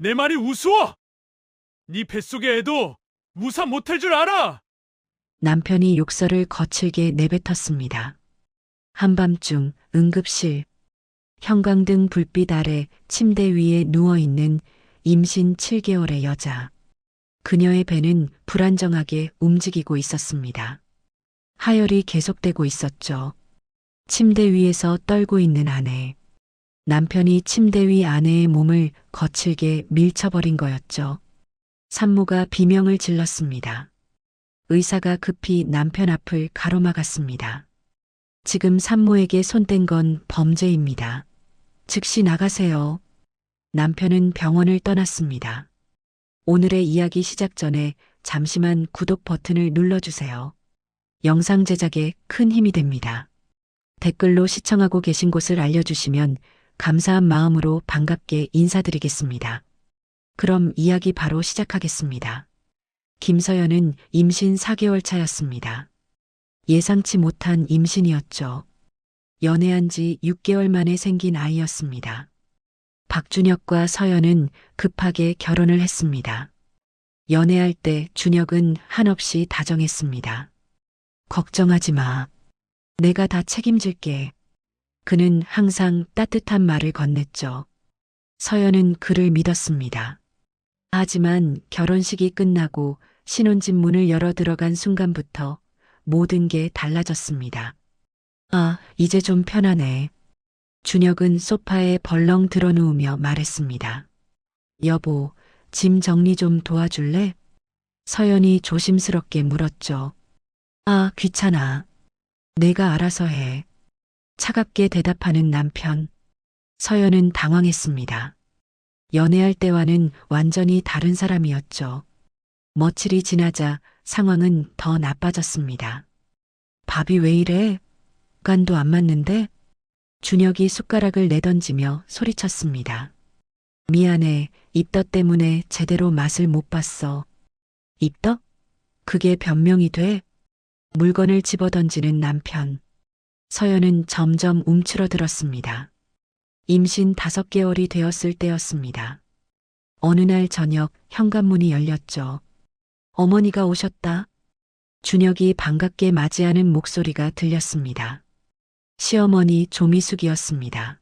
내 말이 우스워? 네 뱃속의 애도 무사 못할 줄 알아? 남편이 욕설을 거칠게 내뱉었습니다. 한밤중 응급실, 형광등 불빛 아래 침대 위에 누워있는 임신 7개월의 여자. 그녀의 배는 불안정하게 움직이고 있었습니다. 하혈이 계속되고 있었죠. 침대 위에서 떨고 있는 아내. 남편이 침대 위 아내의 몸을 거칠게 밀쳐버린 거였죠. 산모가 비명을 질렀습니다. 의사가 급히 남편 앞을 가로막았습니다. 지금 산모에게 손댄 건 범죄입니다. 즉시 나가세요. 남편은 병원을 떠났습니다. 오늘의 이야기 시작 전에 잠시만 구독 버튼을 눌러주세요. 영상 제작에 큰 힘이 됩니다. 댓글로 시청하고 계신 곳을 알려주시면 감사한 마음으로 반갑게 인사드리겠습니다. 그럼 이야기 바로 시작하겠습니다. 김서연은 임신 4개월 차였습니다. 예상치 못한 임신이었죠. 연애한 지 6개월 만에 생긴 아이였습니다. 박준혁과 서연은 급하게 결혼을 했습니다. 연애할 때 준혁은 한없이 다정했습니다. 걱정하지 마. 내가 다 책임질게. 그는 항상 따뜻한 말을 건넸죠. 서연은 그를 믿었습니다. 하지만 결혼식이 끝나고 신혼집 문을 열어 들어간 순간부터 모든 게 달라졌습니다. 아, 이제 좀 편하네. 준혁은 소파에 벌렁 드러누우며 말했습니다. 여보, 짐 정리 좀 도와줄래? 서연이 조심스럽게 물었죠. 아, 귀찮아. 내가 알아서 해. 차갑게 대답하는 남편. 서연은 당황했습니다. 연애할 때와는 완전히 다른 사람이었죠. 며칠이 지나자 상황은 더 나빠졌습니다. 밥이 왜 이래? 간도 안 맞는데? 준혁이 숟가락을 내던지며 소리쳤습니다. 미안해, 입덧 때문에 제대로 맛을 못 봤어. 입덧? 그게 변명이 돼? 물건을 집어던지는 남편. 서연은 점점 움츠러들었습니다. 임신 5개월이 되었을 때였습니다. 어느 날 저녁 현관문이 열렸죠. 어머니가 오셨다. 준혁이 반갑게 맞이하는 목소리가 들렸습니다. 시어머니 조미숙이었습니다.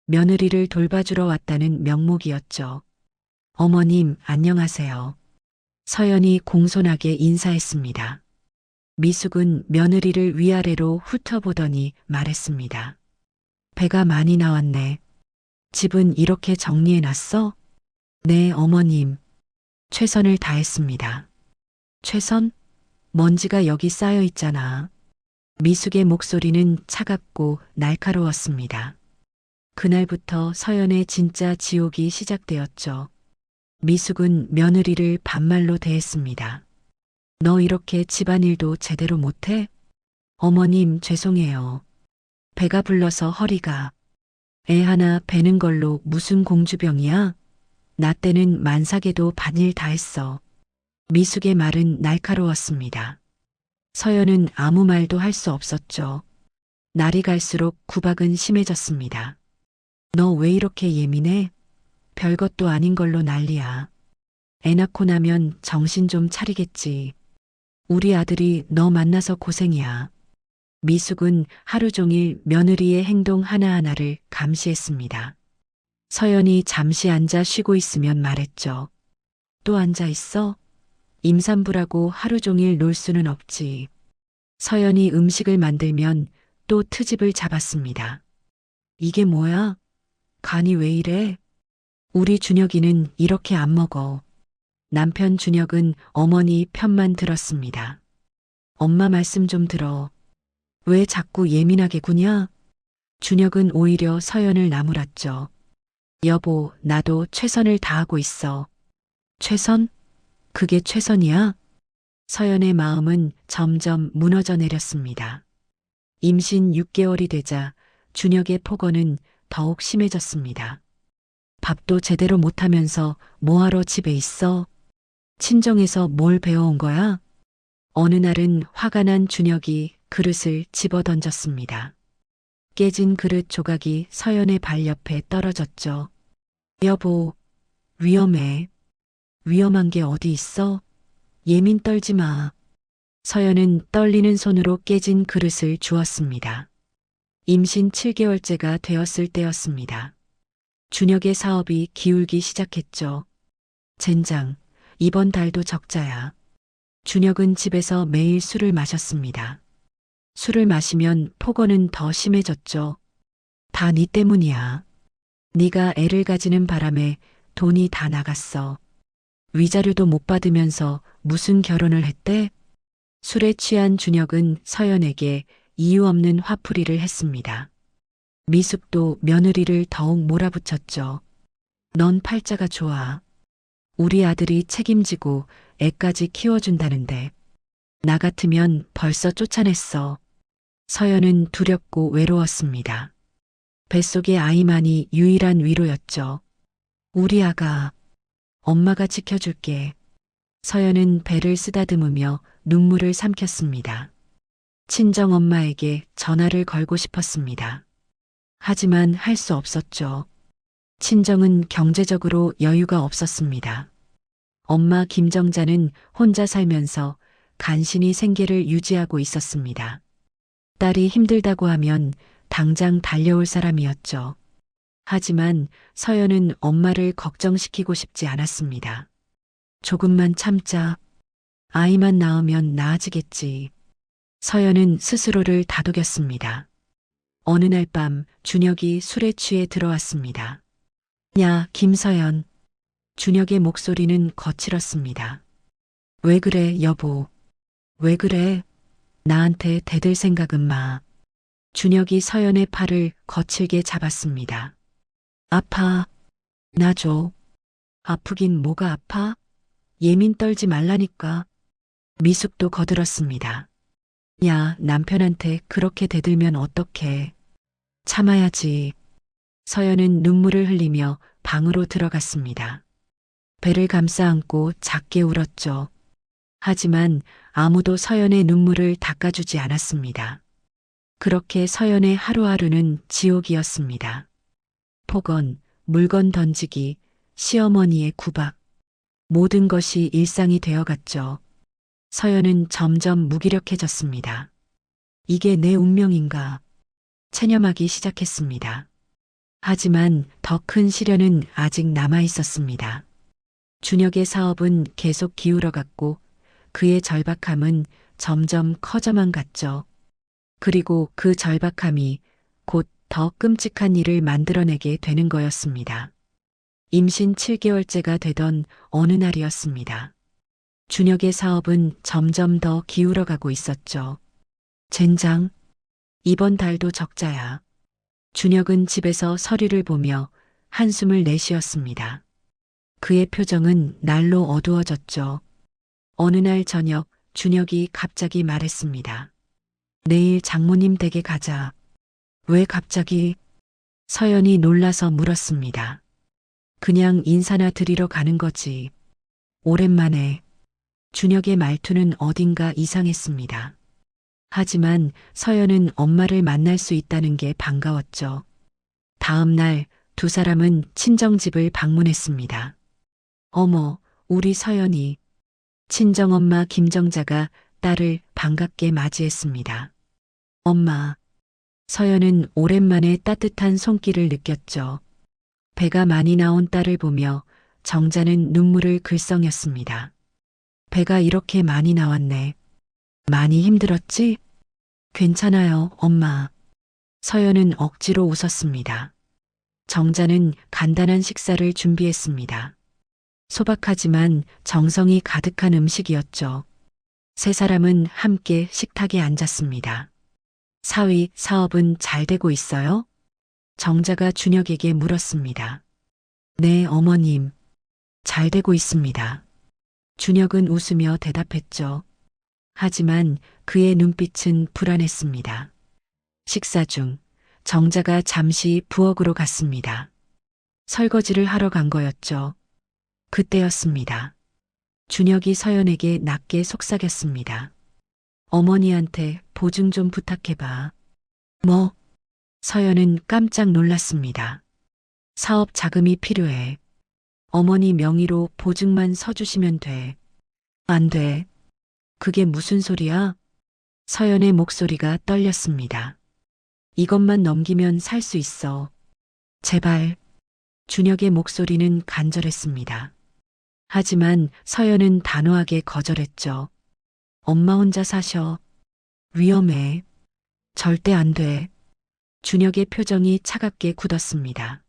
며느리를 돌봐주러 왔다는 명목이었죠. 어머님, 안녕하세요. 서연이 공손하게 인사했습니다. 미숙은 며느리를 위아래로 훑어보더니 말했습니다. 배가 많이 나왔네. 집은 이렇게 정리해놨어? 네, 어머님. 최선을 다했습니다. 최선? 먼지가 여기 쌓여 있잖아. 미숙의 목소리는 차갑고 날카로웠습니다. 그날부터 서연의 진짜 지옥이 시작되었죠. 미숙은 며느리를 반말로 대했습니다. 너 이렇게 집안일도 제대로 못해? 어머님, 죄송해요. 배가 불러서 허리가. 애 하나 베는 걸로 무슨 공주병이야? 나 때는 만삭에도 반일 다 했어. 미숙의 말은 날카로웠습니다. 서연은 아무 말도 할 수 없었죠. 날이 갈수록 구박은 심해졌습니다. 너 왜 이렇게 예민해? 별것도 아닌 걸로 난리야. 애 낳고 나면 정신 좀 차리겠지. 우리 아들이 너 만나서 고생이야. 미숙은 하루 종일 며느리의 행동 하나하나를 감시했습니다. 서연이 잠시 앉아 쉬고 있으면 말했죠. 또 앉아 있어? 임산부라고 하루 종일 놀 수는 없지. 서연이 음식을 만들면 또 트집을 잡았습니다. 이게 뭐야? 간이 왜 이래? 우리 준혁이는 이렇게 안 먹어. 남편 준혁은 어머니 편만 들었습니다. 엄마 말씀 좀 들어. 왜 자꾸 예민하게 구냐? 준혁은 오히려 서연을 나무랐죠. 여보, 나도 최선을 다하고 있어. 최선? 그게 최선이야? 서연의 마음은 점점 무너져 내렸습니다. 임신 6개월이 되자 준혁의 폭언은 더욱 심해졌습니다. 밥도 제대로 못하면서 뭐하러 집에 있어? 친정에서 뭘 배워온 거야? 어느 날은 화가 난 준혁이 그릇을 집어 던졌습니다. 깨진 그릇 조각이 서연의 발 옆에 떨어졌죠. 여보, 위험해. 위험한 게 어디 있어? 예민 떨지 마. 서연은 떨리는 손으로 깨진 그릇을 주었습니다. 임신 7개월째가 되었을 때였습니다. 준혁의 사업이 기울기 시작했죠. 젠장, 이번 달도 적자야. 준혁은 집에서 매일 술을 마셨습니다. 술을 마시면 폭언은 더 심해졌죠. 다 네 때문이야. 네가 애를 가지는 바람에 돈이 다 나갔어. 위자료도 못 받으면서 무슨 결혼을 했대? 술에 취한 준혁은 서연에게 이유 없는 화풀이를 했습니다. 미숙도 며느리를 더욱 몰아붙였죠. 넌 팔자가 좋아. 우리 아들이 책임지고 애까지 키워준다는데. 나 같으면 벌써 쫓아냈어. 서연은 두렵고 외로웠습니다. 뱃속의 아이만이 유일한 위로였죠. 우리 아가, 엄마가 지켜줄게. 서연은 배를 쓰다듬으며 눈물을 삼켰습니다. 친정 엄마에게 전화를 걸고 싶었습니다. 하지만 할 수 없었죠. 친정은 경제적으로 여유가 없었습니다. 엄마 김정자는 혼자 살면서 간신히 생계를 유지하고 있었습니다. 딸이 힘들다고 하면 당장 달려올 사람이었죠. 하지만 서연은 엄마를 걱정시키고 싶지 않았습니다. 조금만 참자. 아이만 낳으면 나아지겠지. 서연은 스스로를 다독였습니다. 어느 날 밤 준혁이 술에 취해 들어왔습니다. 야, 김서연. 준혁의 목소리는 거칠었습니다. 왜 그래, 여보? 왜 그래? 나한테 대들 생각은 마. 준혁이 서연의 팔을 거칠게 잡았습니다. 아파. 나 줘. 아프긴 뭐가 아파? 예민 떨지 말라니까. 미숙도 거들었습니다. 야, 남편한테 그렇게 대들면 어떡해. 참아야지. 서연은 눈물을 흘리며 방으로 들어갔습니다. 배를 감싸 안고 작게 울었죠. 하지만 아무도 서연의 눈물을 닦아주지 않았습니다. 그렇게 서연의 하루하루는 지옥이었습니다. 폭언, 물건 던지기, 시어머니의 구박. 모든 것이 일상이 되어갔죠. 서연은 점점 무기력해졌습니다. 이게 내 운명인가? 체념하기 시작했습니다. 하지만 더 큰 시련은 아직 남아 있었습니다. 준혁의 사업은 계속 기울어갔고 그의 절박함은 점점 커져만 갔죠. 그리고 그 절박함이 곧 더 끔찍한 일을 만들어내게 되는 거였습니다. 임신 7개월째가 되던 어느 날이었습니다. 준혁의 사업은 점점 더 기울어가고 있었죠. 젠장, 이번 달도 적자야. 준혁은 집에서 서류를 보며 한숨을 내쉬었습니다. 그의 표정은 날로 어두워졌죠. 어느 날 저녁 준혁이 갑자기 말했습니다. 내일 장모님 댁에 가자. 왜 갑자기? 서연이 놀라서 물었습니다. 그냥 인사나 드리러 가는 거지. 오랜만에. 준혁의 말투는 어딘가 이상했습니다. 하지만 서연은 엄마를 만날 수 있다는 게 반가웠죠. 다음 날 두 사람은 친정집을 방문했습니다. 어머, 우리 서연이. 친정엄마 김정자가 딸을 반갑게 맞이했습니다. 엄마. 서연은 오랜만에 따뜻한 손길을 느꼈죠. 배가 많이 나온 딸을 보며 정자는 눈물을 글썽였습니다. 배가 이렇게 많이 나왔네. 많이 힘들었지? 괜찮아요, 엄마. 서연은 억지로 웃었습니다. 정자는 간단한 식사를 준비했습니다. 소박하지만 정성이 가득한 음식이었죠. 세 사람은 함께 식탁에 앉았습니다. 사위, 사업은 잘 되고 있어요? 정자가 준혁에게 물었습니다. 네, 어머님. 잘 되고 있습니다. 준혁은 웃으며 대답했죠. 하지만 그의 눈빛은 불안했습니다. 식사 중 정자가 잠시 부엌으로 갔습니다. 설거지를 하러 간 거였죠. 그때였습니다. 준혁이 서연에게 낮게 속삭였습니다. 어머니한테 보증 좀 부탁해봐. 뭐? 서연은 깜짝 놀랐습니다. 사업 자금이 필요해. 어머니 명의로 보증만 서주시면 돼. 안 돼. 그게 무슨 소리야? 서연의 목소리가 떨렸습니다. 이것만 넘기면 살 수 있어. 제발. 준혁의 목소리는 간절했습니다. 하지만 서연은 단호하게 거절했죠. 엄마 혼자 사셔. 위험해. 절대 안 돼. 준혁의 표정이 차갑게 굳었습니다.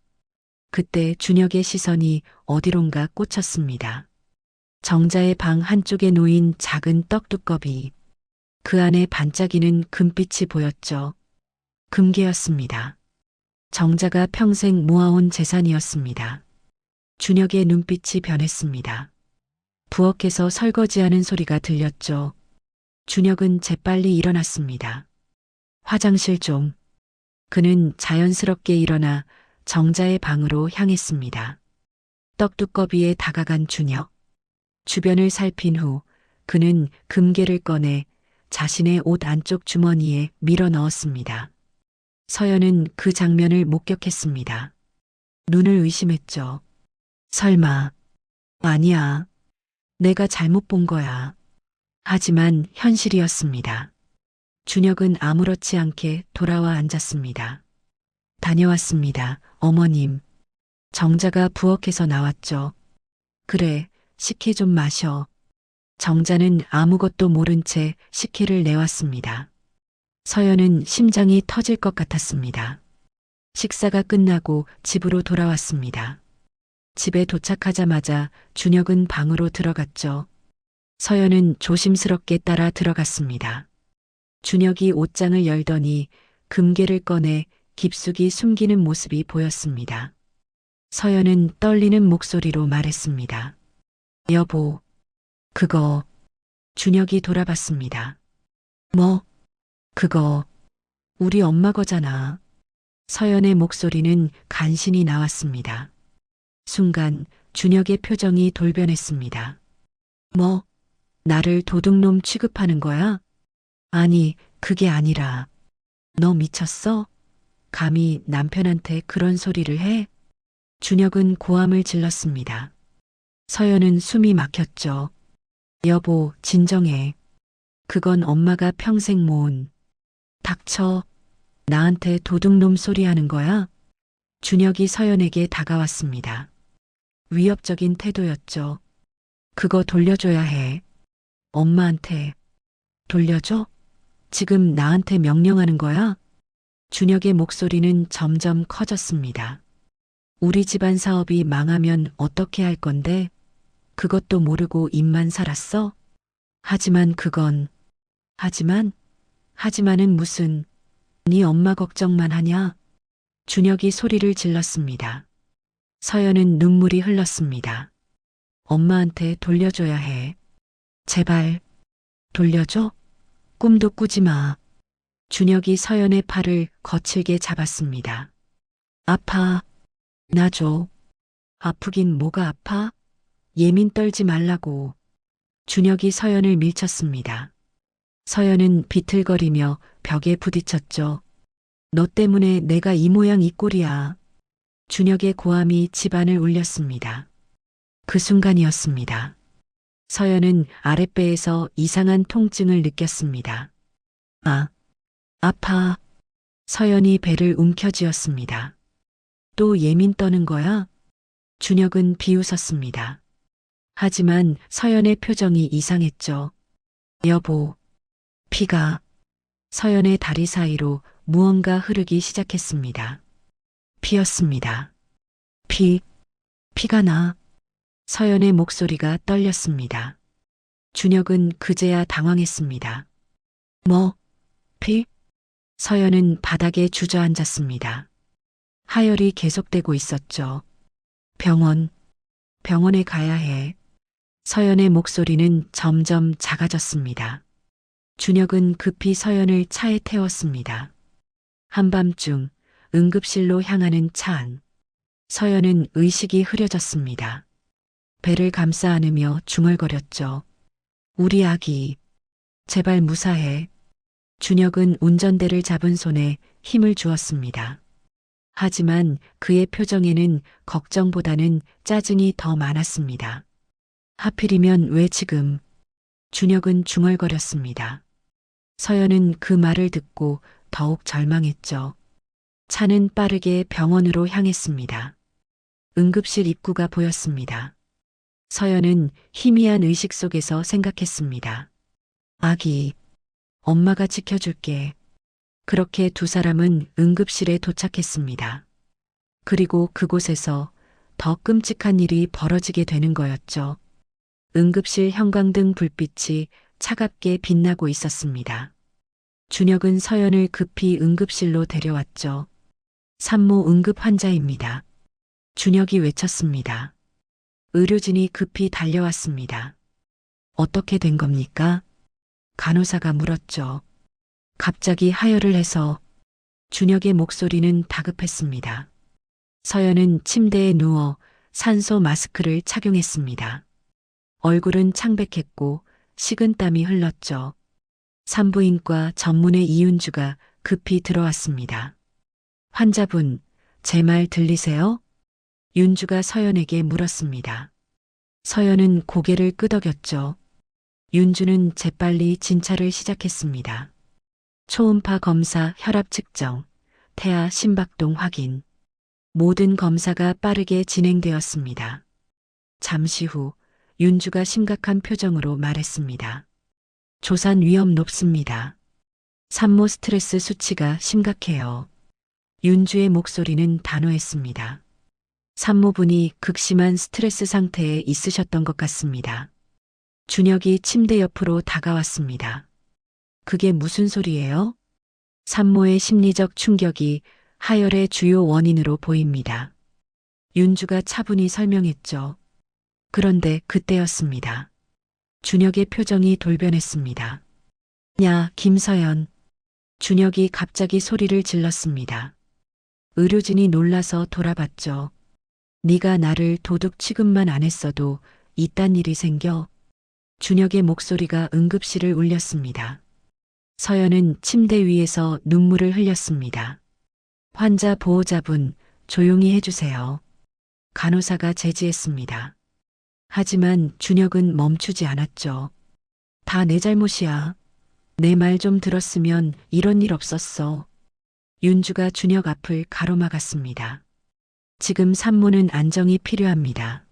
그때 준혁의 시선이 어디론가 꽂혔습니다. 정자의 방 한쪽에 놓인 작은 떡두꺼비. 그 안에 반짝이는 금빛이 보였죠. 금괴였습니다. 정자가 평생 모아온 재산이었습니다. 준혁의 눈빛이 변했습니다. 부엌에서 설거지하는 소리가 들렸죠. 준혁은 재빨리 일어났습니다. 화장실 좀. 그는 자연스럽게 일어나 정자의 방으로 향했습니다. 떡두꺼비에 다가간 준혁. 주변을 살핀 후 그는 금괴를 꺼내 자신의 옷 안쪽 주머니에 밀어 넣었습니다. 서연은 그 장면을 목격했습니다. 눈을 의심했죠. 설마. 아니야. 내가 잘못 본 거야. 하지만 현실이었습니다. 준혁은 아무렇지 않게 돌아와 앉았습니다. 다녀왔습니다, 어머님. 정자가 부엌에서 나왔죠. 그래, 식혜 좀 마셔. 정자는 아무것도 모른 채 식혜를 내왔습니다. 서연은 심장이 터질 것 같았습니다. 식사가 끝나고 집으로 돌아왔습니다. 집에 도착하자마자 준혁은 방으로 들어갔죠. 서연은 조심스럽게 따라 들어갔습니다. 준혁이 옷장을 열더니 금괴를 꺼내 깊숙이 숨기는 모습이 보였습니다. 서연은 떨리는 목소리로 말했습니다. 여보, 그거. 준혁이 돌아봤습니다. 뭐? 그거. 우리 엄마 거잖아. 서연의 목소리는 간신히 나왔습니다. 순간 준혁의 표정이 돌변했습니다. 뭐? 나를 도둑놈 취급하는 거야? 아니, 그게 아니라. 너 미쳤어? 감히 남편한테 그런 소리를 해? 준혁은 고함을 질렀습니다. 서연은 숨이 막혔죠. 여보, 진정해. 그건 엄마가 평생 모은. 닥쳐. 나한테 도둑놈 소리 하는 거야? 준혁이 서연에게 다가왔습니다. 위협적인 태도였죠. 그거 돌려줘야 해. 엄마한테. 돌려줘? 지금 나한테 명령하는 거야? 준혁의 목소리는 점점 커졌습니다. 우리 집안 사업이 망하면 어떻게 할 건데? 그것도 모르고 입만 살았어? 하지만 그건. 하지만은 무슨. 네 엄마 걱정만 하냐? 준혁이 소리를 질렀습니다. 서연은 눈물이 흘렀습니다. 엄마한테 돌려줘야 해. 제발. 돌려줘? 꿈도 꾸지 마. 준혁이 서연의 팔을 거칠게 잡았습니다. 아파. 나 줘. 아프긴 뭐가 아파? 예민 떨지 말라고. 준혁이 서연을 밀쳤습니다. 서연은 비틀거리며 벽에 부딪혔죠. 너 때문에 내가 이 모양 이 꼴이야. 준혁의 고함이 집안을 울렸습니다. 그 순간이었습니다. 서연은 아랫배에서 이상한 통증을 느꼈습니다. 아, 아파. 서연이 배를 움켜쥐었습니다. 또 예민 떠는 거야? 준혁은 비웃었습니다. 하지만 서연의 표정이 이상했죠. 여보, 피가. 서연의 다리 사이로 무언가 흐르기 시작했습니다. 피였습니다. 피가 나. 서연의 목소리가 떨렸습니다. 준혁은 그제야 당황했습니다. 뭐? 피? 서연은 바닥에 주저앉았습니다. 하혈이 계속되고 있었죠. 병원에 가야 해. 서연의 목소리는 점점 작아졌습니다. 준혁은 급히 서연을 차에 태웠습니다. 한밤중 응급실로 향하는 차 안. 서연은 의식이 흐려졌습니다. 배를 감싸 안으며 중얼거렸죠. 우리 아기. 제발 무사해. 준혁은 운전대를 잡은 손에 힘을 주었습니다. 하지만 그의 표정에는 걱정보다는 짜증이 더 많았습니다. 하필이면 왜 지금? 준혁은 중얼거렸습니다. 서연은 그 말을 듣고 더욱 절망했죠. 차는 빠르게 병원으로 향했습니다. 응급실 입구가 보였습니다. 서연은 희미한 의식 속에서 생각했습니다. 아기, 엄마가 지켜줄게. 그렇게 두 사람은 응급실에 도착했습니다. 그리고 그곳에서 더 끔찍한 일이 벌어지게 되는 거였죠. 응급실 형광등 불빛이 차갑게 빛나고 있었습니다. 준혁은 서연을 급히 응급실로 데려왔죠. 산모 응급 환자입니다. 준혁이 외쳤습니다. 의료진이 급히 달려왔습니다. 어떻게 된 겁니까? 간호사가 물었죠. 갑자기 하혈을 해서 준혁의 목소리는 다급했습니다. 서연은 침대에 누워 산소 마스크를 착용했습니다. 얼굴은 창백했고 식은땀이 흘렀죠. 산부인과 전문의 이윤주가 급히 들어왔습니다. 환자분, 제 말 들리세요? 윤주가 서연에게 물었습니다. 서연은 고개를 끄덕였죠. 윤주는 재빨리 진찰을 시작했습니다. 초음파 검사, 혈압 측정, 태아 심박동 확인. 모든 검사가 빠르게 진행되었습니다. 잠시 후 윤주가 심각한 표정으로 말했습니다. 조산 위험 높습니다. 산모 스트레스 수치가 심각해요. 윤주의 목소리는 단호했습니다. 산모분이 극심한 스트레스 상태에 있으셨던 것 같습니다. 준혁이 침대 옆으로 다가왔습니다. 그게 무슨 소리예요? 산모의 심리적 충격이 하혈의 주요 원인으로 보입니다. 윤주가 차분히 설명했죠. 그런데 그때였습니다. 준혁의 표정이 돌변했습니다. 야, 김서연. 준혁이 갑자기 소리를 질렀습니다. 의료진이 놀라서 돌아봤죠. 네가 나를 도둑 취급만 안 했어도 이딴 일이 생겨. 준혁의 목소리가 응급실을 울렸습니다. 서연은 침대 위에서 눈물을 흘렸습니다. 환자 보호자분, 조용히 해주세요. 간호사가 제지했습니다. 하지만 준혁은 멈추지 않았죠. 다 내 잘못이야. 내 말 좀 들었으면 이런 일 없었어. 윤주가 준혁 앞을 가로막았습니다. 지금 산모는 안정이 필요합니다.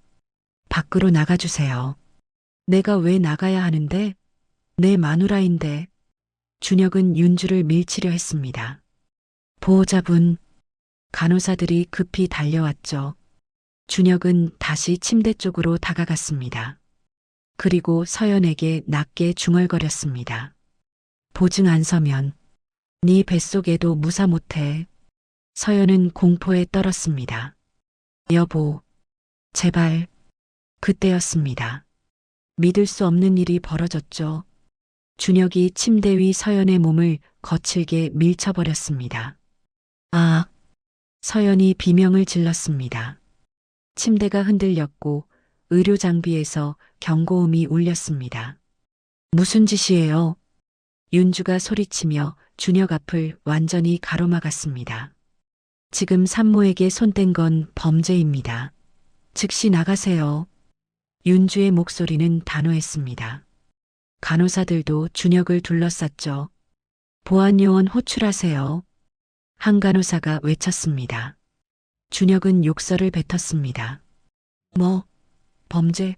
밖으로 나가주세요. 내가 왜 나가야 하는데? 내 마누라인데. 준혁은 윤주를 밀치려 했습니다. 보호자분. 간호사들이 급히 달려왔죠. 준혁은 다시 침대 쪽으로 다가갔습니다. 그리고 서연에게 낮게 중얼거렸습니다. 보증 안 서면 네 뱃속에도 무사 못해. 서연은 공포에 떨었습니다. 여보, 제발. 그때였습니다. 믿을 수 없는 일이 벌어졌죠. 준혁이 침대 위 서연의 몸을 거칠게 밀쳐버렸습니다. 아, 서연이 비명을 질렀습니다. 침대가 흔들렸고 의료 장비에서 경고음이 울렸습니다. 무슨 짓이에요? 윤주가 소리치며 준혁 앞을 완전히 가로막았습니다. 지금 산모에게 손댄 건 범죄입니다. 즉시 나가세요. 윤주의 목소리는 단호했습니다. 간호사들도 준혁을 둘러쌌죠. 보안요원 호출하세요. 한 간호사가 외쳤습니다. 준혁은 욕설을 뱉었습니다. 뭐, 범죄?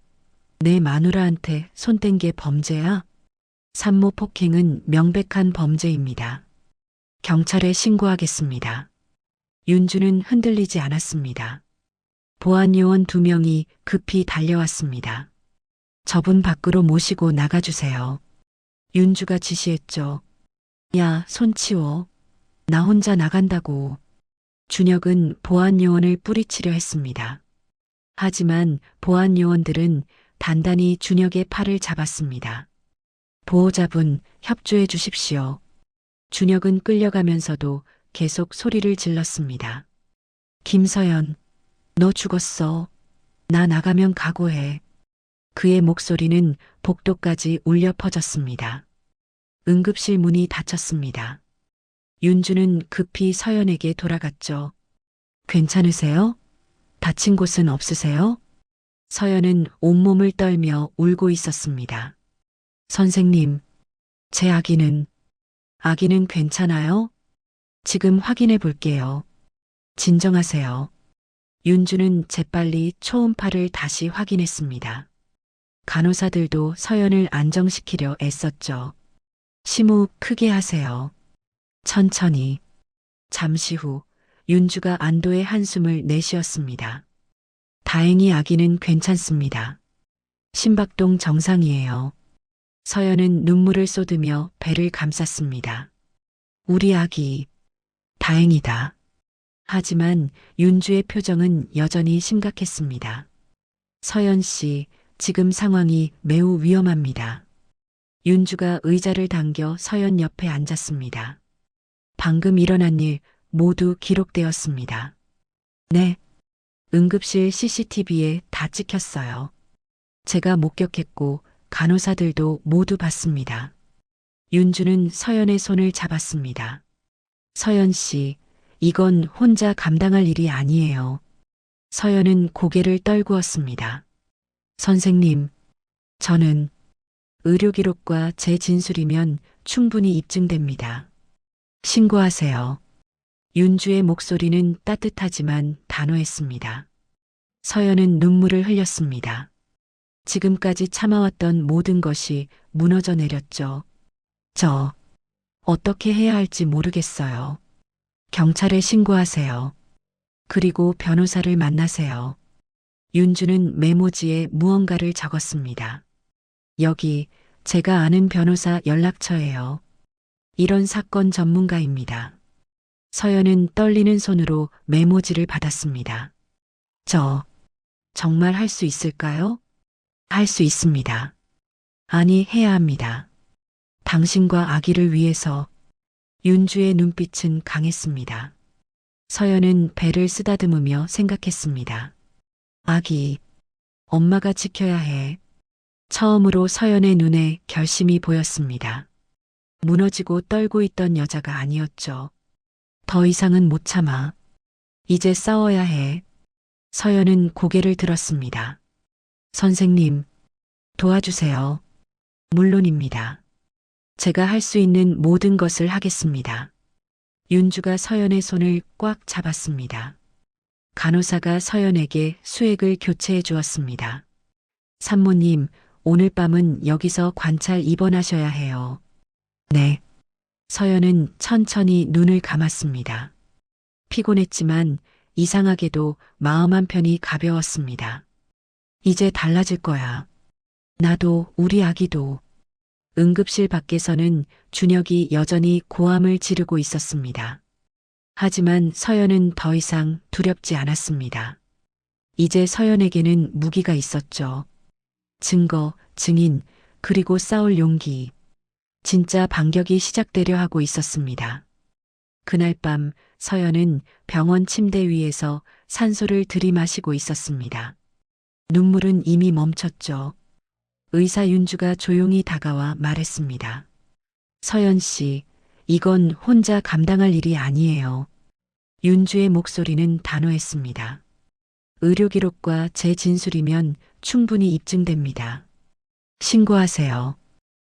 내 마누라한테 손댄 게 범죄야? 산모 폭행은 명백한 범죄입니다. 경찰에 신고하겠습니다. 윤주는 흔들리지 않았습니다. 보안요원 2명이 급히 달려왔습니다. 저분 밖으로 모시고 나가주세요. 윤주가 지시했죠. 야, 손 치워. 나 혼자 나간다고. 준혁은 보안요원을 뿌리치려 했습니다. 하지만 보안요원들은 단단히 준혁의 팔을 잡았습니다. 보호자분, 협조해 주십시오. 준혁은 끌려가면서도 계속 소리를 질렀습니다. 김서연, 너 죽었어. 나 나가면 각오해. 그의 목소리는 복도까지 울려 퍼졌습니다. 응급실 문이 닫혔습니다. 윤주는 급히 서연에게 돌아갔죠. 괜찮으세요? 다친 곳은 없으세요? 서연은 온몸을 떨며 울고 있었습니다. 선생님, 제 아기는 괜찮아요? 지금 확인해 볼게요. 진정하세요. 윤주는 재빨리 초음파를 다시 확인했습니다. 간호사들도 서연을 안정시키려 애썼죠. 심호흡 크게 하세요. 천천히. 잠시 후 윤주가 안도의 한숨을 내쉬었습니다. 다행히 아기는 괜찮습니다. 심박동 정상이에요. 서연은 눈물을 쏟으며 배를 감쌌습니다. 우리 아기, 다행이다. 하지만 윤주의 표정은 여전히 심각했습니다. 서연 씨, 지금 상황이 매우 위험합니다. 윤주가 의자를 당겨 서연 옆에 앉았습니다. 방금 일어난 일 모두 기록되었습니다. 네. 응급실 CCTV에 다 찍혔어요. 제가 목격했고 간호사들도 모두 봤습니다. 윤주는 서연의 손을 잡았습니다. 서연 씨, 이건 혼자 감당할 일이 아니에요. 서연은 고개를 떨구었습니다. 선생님, 저는 의료 기록과 제 진술이면 충분히 입증됩니다. 신고하세요. 윤주의 목소리는 따뜻하지만 단호했습니다. 서연은 눈물을 흘렸습니다. 지금까지 참아왔던 모든 것이 무너져 내렸죠. 저, 어떻게 해야 할지 모르겠어요. 경찰에 신고하세요. 그리고 변호사를 만나세요. 윤주는 메모지에 무언가를 적었습니다. 여기 제가 아는 변호사 연락처예요. 이런 사건 전문가입니다. 서연은 떨리는 손으로 메모지를 받았습니다. 저, 정말 할 수 있을까요? 할 수 있습니다. 아니, 해야 합니다. 당신과 아기를 위해서. 윤주의 눈빛은 강했습니다. 서연은 배를 쓰다듬으며 생각했습니다. 아기, 엄마가 지켜야 해. 처음으로 서연의 눈에 결심이 보였습니다. 무너지고 떨고 있던 여자가 아니었죠. 더 이상은 못 참아. 이제 싸워야 해. 서연은 고개를 들었습니다. 선생님, 도와주세요. 물론입니다. 제가 할 수 있는 모든 것을 하겠습니다. 윤주가 서연의 손을 꽉 잡았습니다. 간호사가 서연에게 수액을 교체해 주었습니다. 산모님, 오늘 밤은 여기서 관찰 입원하셔야 해요. 네. 서연은 천천히 눈을 감았습니다. 피곤했지만 이상하게도 마음 한편이 가벼웠습니다. 이제 달라질 거야. 나도 우리 아기도. 응급실 밖에서는 준혁이 여전히 고함을 지르고 있었습니다. 하지만 서연은 더 이상 두렵지 않았습니다. 이제 서연에게는 무기가 있었죠. 증거, 증인, 그리고 싸울 용기. 진짜 반격이 시작되려 하고 있었습니다. 그날 밤 서연은 병원 침대 위에서 산소를 들이마시고 있었습니다. 눈물은 이미 멈췄죠. 의사 윤주가 조용히 다가와 말했습니다. 서연 씨, 이건 혼자 감당할 일이 아니에요. 윤주의 목소리는 단호했습니다. 의료 기록과 제 진술이면 충분히 입증됩니다. 신고하세요.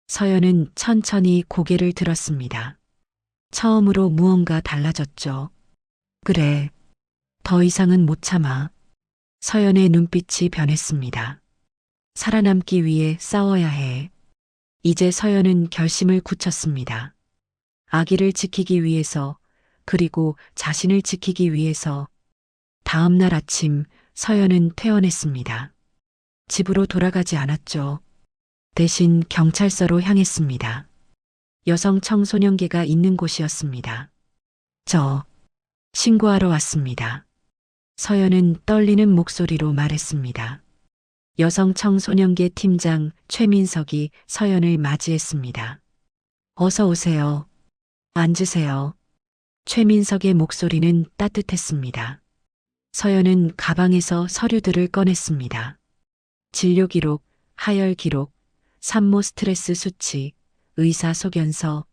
서연은 천천히 고개를 들었습니다. 처음으로 무언가 달라졌죠. 그래. 더 이상은 못 참아. 서연의 눈빛이 변했습니다. 살아남기 위해 싸워야 해. 이제 서연은 결심을 굳혔습니다. 아기를 지키기 위해서, 그리고 자신을 지키기 위해서. 다음 날 아침 서연은 퇴원했습니다. 집으로 돌아가지 않았죠. 대신 경찰서로 향했습니다. 여성 청소년계가 있는 곳이었습니다. 저, 신고하러 왔습니다. 서연은 떨리는 목소리로 말했습니다. 여성 청소년계 팀장 최민석이 서연을 맞이했습니다. 어서 오세요. 앉으세요. 최민석의 목소리는 따뜻했습니다. 서연은 가방에서 서류들을 꺼냈습니다. 진료 기록, 하열 기록, 산모 스트레스 수치, 의사 소견서,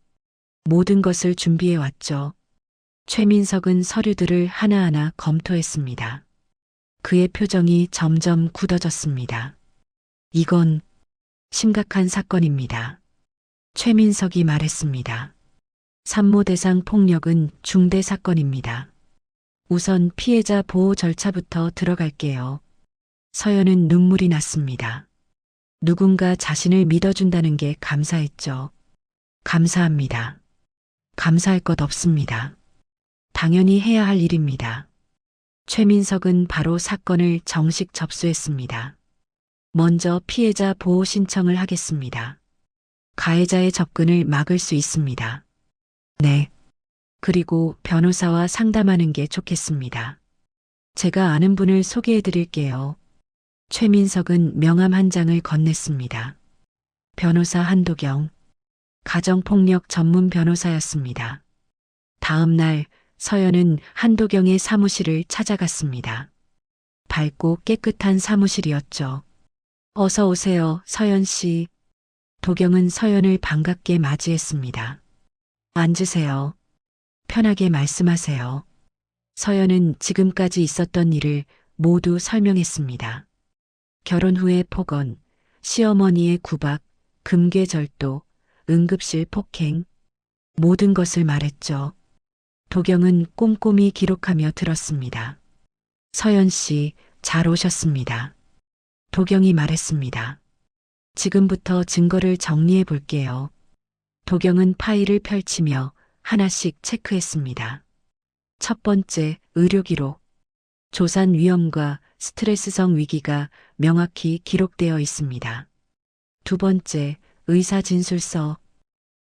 모든 것을 준비해 왔죠. 최민석은 서류들을 하나하나 검토했습니다. 그의 표정이 점점 굳어졌습니다. 이건 심각한 사건입니다. 최민석이 말했습니다. 산모 대상 폭력은 중대 사건입니다. 우선 피해자 보호 절차부터 들어갈게요. 서연은 눈물이 났습니다. 누군가 자신을 믿어준다는 게 감사했죠. 감사합니다. 감사할 것 없습니다. 당연히 해야 할 일입니다. 최민석은 바로 사건을 정식 접수했습니다. 먼저 피해자 보호 신청을 하겠습니다. 가해자의 접근을 막을 수 있습니다. 네. 그리고 변호사와 상담하는 게 좋겠습니다. 제가 아는 분을 소개해 드릴게요. 최민석은 명함 한 장을 건넸습니다. 변호사 한도경. 가정폭력 전문 변호사였습니다. 다음 날 서연은 한도경의 사무실을 찾아갔습니다. 밝고 깨끗한 사무실이었죠. 어서 오세요, 서연 씨. 도경은 서연을 반갑게 맞이했습니다. 앉으세요. 편하게 말씀하세요. 서연은 지금까지 있었던 일을 모두 설명했습니다. 결혼 후의 폭언, 시어머니의 구박, 금괴절도, 응급실 폭행, 모든 것을 말했죠. 도경은 꼼꼼히 기록하며 들었습니다. 서연 씨, 잘 오셨습니다. 도경이 말했습니다. 지금부터 증거를 정리해 볼게요. 도경은 파일을 펼치며 하나씩 체크했습니다. 첫 번째, 의료기록. 조산 위험과 스트레스성 위기가 명확히 기록되어 있습니다. 두 번째, 의사 진술서.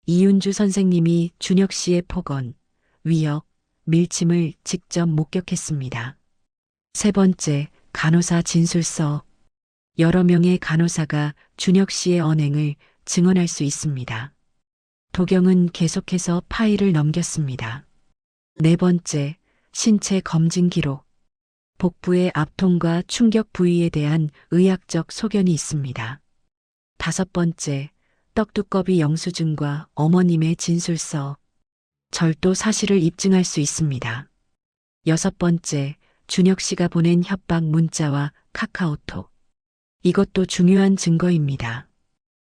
이윤주 선생님이 준혁 씨의 폭언, 위협, 밀침을 직접 목격했습니다. 세 번째, 간호사 진술서. 여러 명의 간호사가 준혁 씨의 언행을 증언할 수 있습니다. 도경은 계속해서 파일을 넘겼습니다. 네 번째, 신체 검진 기록. 복부의 압통과 충격 부위에 대한 의학적 소견이 있습니다. 다섯 번째, 떡두꺼비 영수증과 어머님의 진술서. 절도 사실을 입증할 수 있습니다. 여섯 번째, 준혁 씨가 보낸 협박 문자와 카카오톡. 이것도 중요한 증거입니다.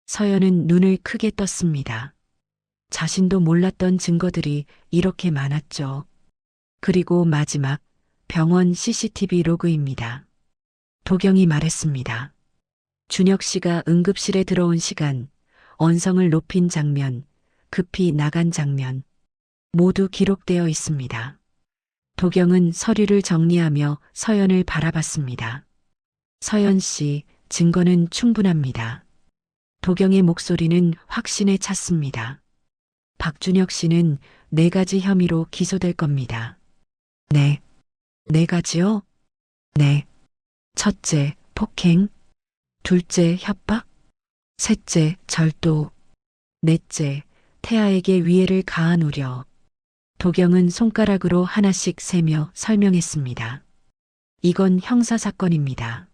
서연은 눈을 크게 떴습니다. 자신도 몰랐던 증거들이 이렇게 많았죠. 그리고 마지막, 병원 CCTV 로그입니다. 도경이 말했습니다. 준혁 씨가 응급실에 들어온 시간, 언성을 높인 장면, 급히 나간 장면, 모두 기록되어 있습니다. 도경은 서류를 정리하며 서연을 바라봤습니다. 서연 씨, 증거는 충분합니다. 도경의 목소리는 확신에 찼습니다. 박준혁 씨는 4가지 혐의로 기소될 겁니다. 네. 4가지요? 네. 첫째, 폭행. 둘째, 협박. 셋째, 절도. 넷째, 태아에게 위해를 가한 우려. 도경은 손가락으로 하나씩 세며 설명했습니다. 이건 형사사건입니다.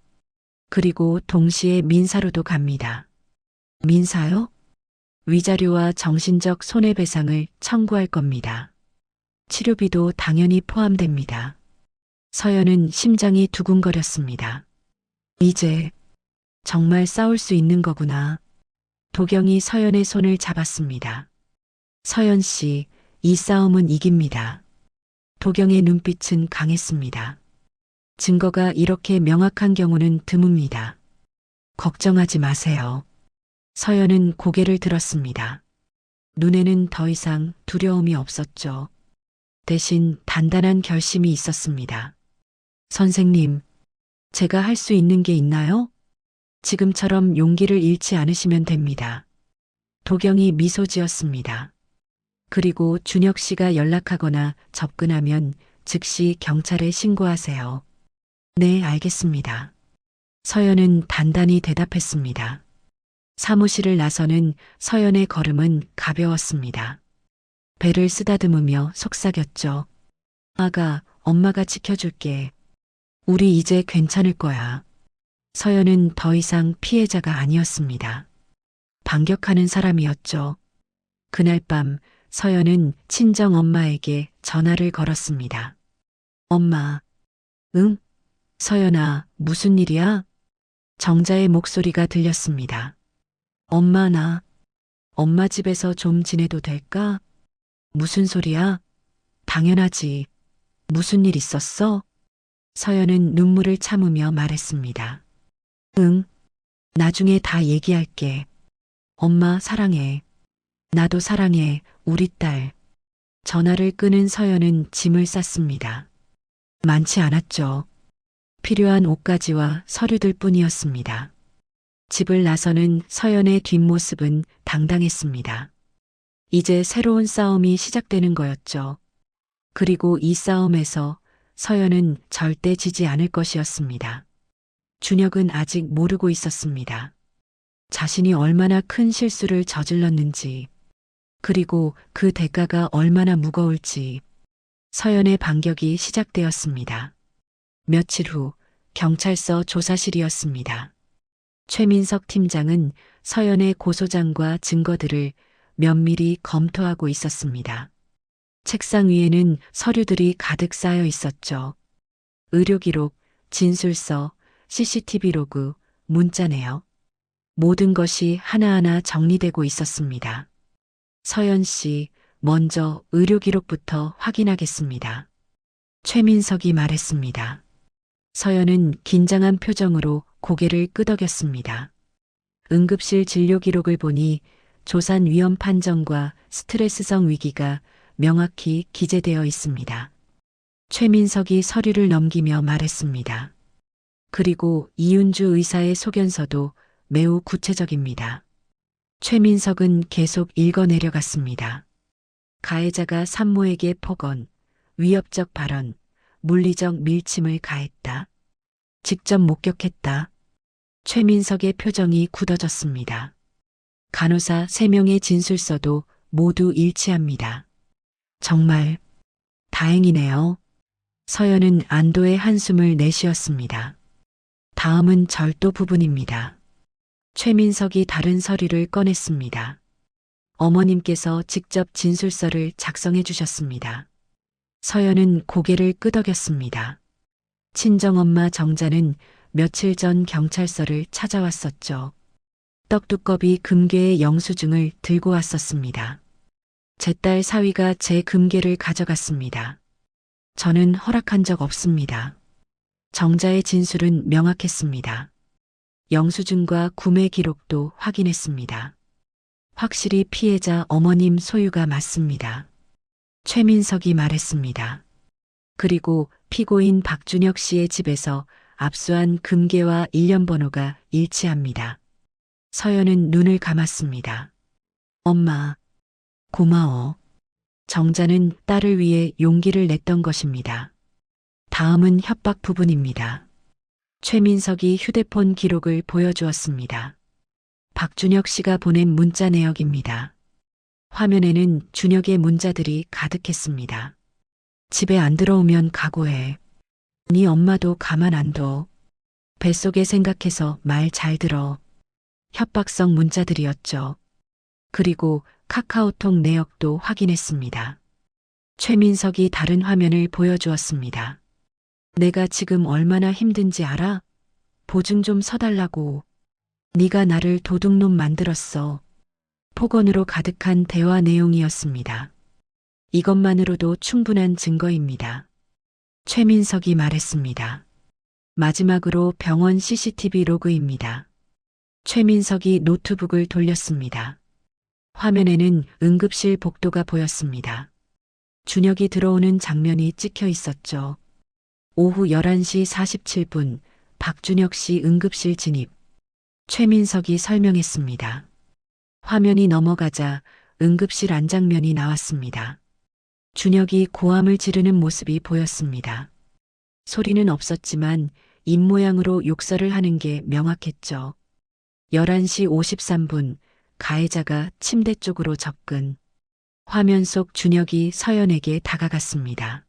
그리고 동시에 민사로도 갑니다. 민사요? 위자료와 정신적 손해배상을 청구할 겁니다. 치료비도 당연히 포함됩니다. 서연은 심장이 두근거렸습니다. 이제 정말 싸울 수 있는 거구나. 도경이 서연의 손을 잡았습니다. 서연 씨, 이 싸움은 이깁니다. 도경의 눈빛은 강했습니다. 증거가 이렇게 명확한 경우는 드뭅니다. 걱정하지 마세요. 서연은 고개를 들었습니다. 눈에는 더 이상 두려움이 없었죠. 대신 단단한 결심이 있었습니다. 선생님, 제가 할 수 있는 게 있나요? 지금처럼 용기를 잃지 않으시면 됩니다. 도경이 미소 지었습니다. 그리고 준혁 씨가 연락하거나 접근하면 즉시 경찰에 신고하세요. 네, 알겠습니다. 서연은 단단히 대답했습니다. 사무실을 나서는 서연의 걸음은 가벼웠습니다. 배를 쓰다듬으며 속삭였죠. 아가, 엄마가 지켜줄게. 우리 이제 괜찮을 거야. 서연은 더 이상 피해자가 아니었습니다. 반격하는 사람이었죠. 그날 밤 서연은 친정 엄마에게 전화를 걸었습니다. 엄마, 응? 서연아, 무슨 일이야? 정자의 목소리가 들렸습니다. 엄마, 엄마 집에서 좀 지내도 될까? 무슨 소리야? 당연하지. 무슨 일 있었어? 서연은 눈물을 참으며 말했습니다. 응, 나중에 다 얘기할게. 엄마 사랑해. 나도 사랑해, 우리 딸. 전화를 끊은 서연은 짐을 쌌습니다. 많지 않았죠. 필요한 옷가지와 서류들 뿐이었습니다. 집을 나서는 서연의 뒷모습은 당당했습니다. 이제 새로운 싸움이 시작되는 거였죠. 그리고 이 싸움에서 서연은 절대 지지 않을 것이었습니다. 준혁은 아직 모르고 있었습니다. 자신이 얼마나 큰 실수를 저질렀는지, 그리고 그 대가가 얼마나 무거울지. 서연의 반격이 시작되었습니다. 며칠 후 경찰서 조사실이었습니다. 최민석 팀장은 서연의 고소장과 증거들을 면밀히 검토하고 있었습니다. 책상 위에는 서류들이 가득 쌓여 있었죠. 의료기록, 진술서, CCTV 로그, 문자 내역. 모든 것이 하나하나 정리되고 있었습니다. 서연 씨, 먼저 의료기록부터 확인하겠습니다. 최민석이 말했습니다. 서연은 긴장한 표정으로 고개를 끄덕였습니다. 응급실 진료 기록을 보니 조산 위험 판정과 스트레스성 위기가 명확히 기재되어 있습니다. 최민석이 서류를 넘기며 말했습니다. 그리고 이윤주 의사의 소견서도 매우 구체적입니다. 최민석은 계속 읽어내려갔습니다. 가해자가 산모에게 폭언, 위협적 발언, 물리적 밀침을 가했다. 직접 목격했다. 최민석의 표정이 굳어졌습니다. 간호사 3명의 진술서도 모두 일치합니다. 정말 다행이네요. 서연은 안도의 한숨을 내쉬었습니다. 다음은 절도 부분입니다. 최민석이 다른 서류를 꺼냈습니다. 어머님께서 직접 진술서를 작성해 주셨습니다. 서연은 고개를 끄덕였습니다. 친정엄마 정자는 며칠 전 경찰서를 찾아왔었죠. 떡두꺼비 금괴의 영수증을 들고 왔었습니다. 제 딸 사위가 제 금괴를 가져갔습니다. 저는 허락한 적 없습니다. 정자의 진술은 명확했습니다. 영수증과 구매 기록도 확인했습니다. 확실히 피해자 어머님 소유가 맞습니다. 최민석이 말했습니다. 그리고 피고인 박준혁 씨의 집에서 압수한 금괴와 일련 번호가 일치합니다. 서연은 눈을 감았습니다. 엄마, 고마워. 정자는 딸을 위해 용기를 냈던 것입니다. 다음은 협박 부분입니다. 최민석이 휴대폰 기록을 보여주었습니다. 박준혁 씨가 보낸 문자 내역입니다. 화면에는 준혁의 문자들이 가득했습니다. 집에 안 들어오면 각오해. 네 엄마도 가만 안 둬. 뱃속에 생각해서 말 잘 들어. 협박성 문자들이었죠. 그리고 카카오톡 내역도 확인했습니다. 최민석이 다른 화면을 보여주었습니다. 내가 지금 얼마나 힘든지 알아? 보증 좀 서달라고. 네가 나를 도둑놈 만들었어. 폭언으로 가득한 대화 내용이었습니다. 이것만으로도 충분한 증거입니다. 최민석이 말했습니다. 마지막으로 병원 CCTV 로그입니다. 최민석이 노트북을 돌렸습니다. 화면에는 응급실 복도가 보였습니다. 준혁이 들어오는 장면이 찍혀 있었죠. 오후 11시 47분 박준혁 씨 응급실 진입. 최민석이 설명했습니다. 화면이 넘어가자 응급실 안장면이 나왔습니다. 준혁이 고함을 지르는 모습이 보였습니다. 소리는 없었지만 입모양으로 욕설을 하는 게 명확했죠. 11시 53분 가해자가 침대 쪽으로 접근. 화면 속 준혁이 서연에게 다가갔습니다.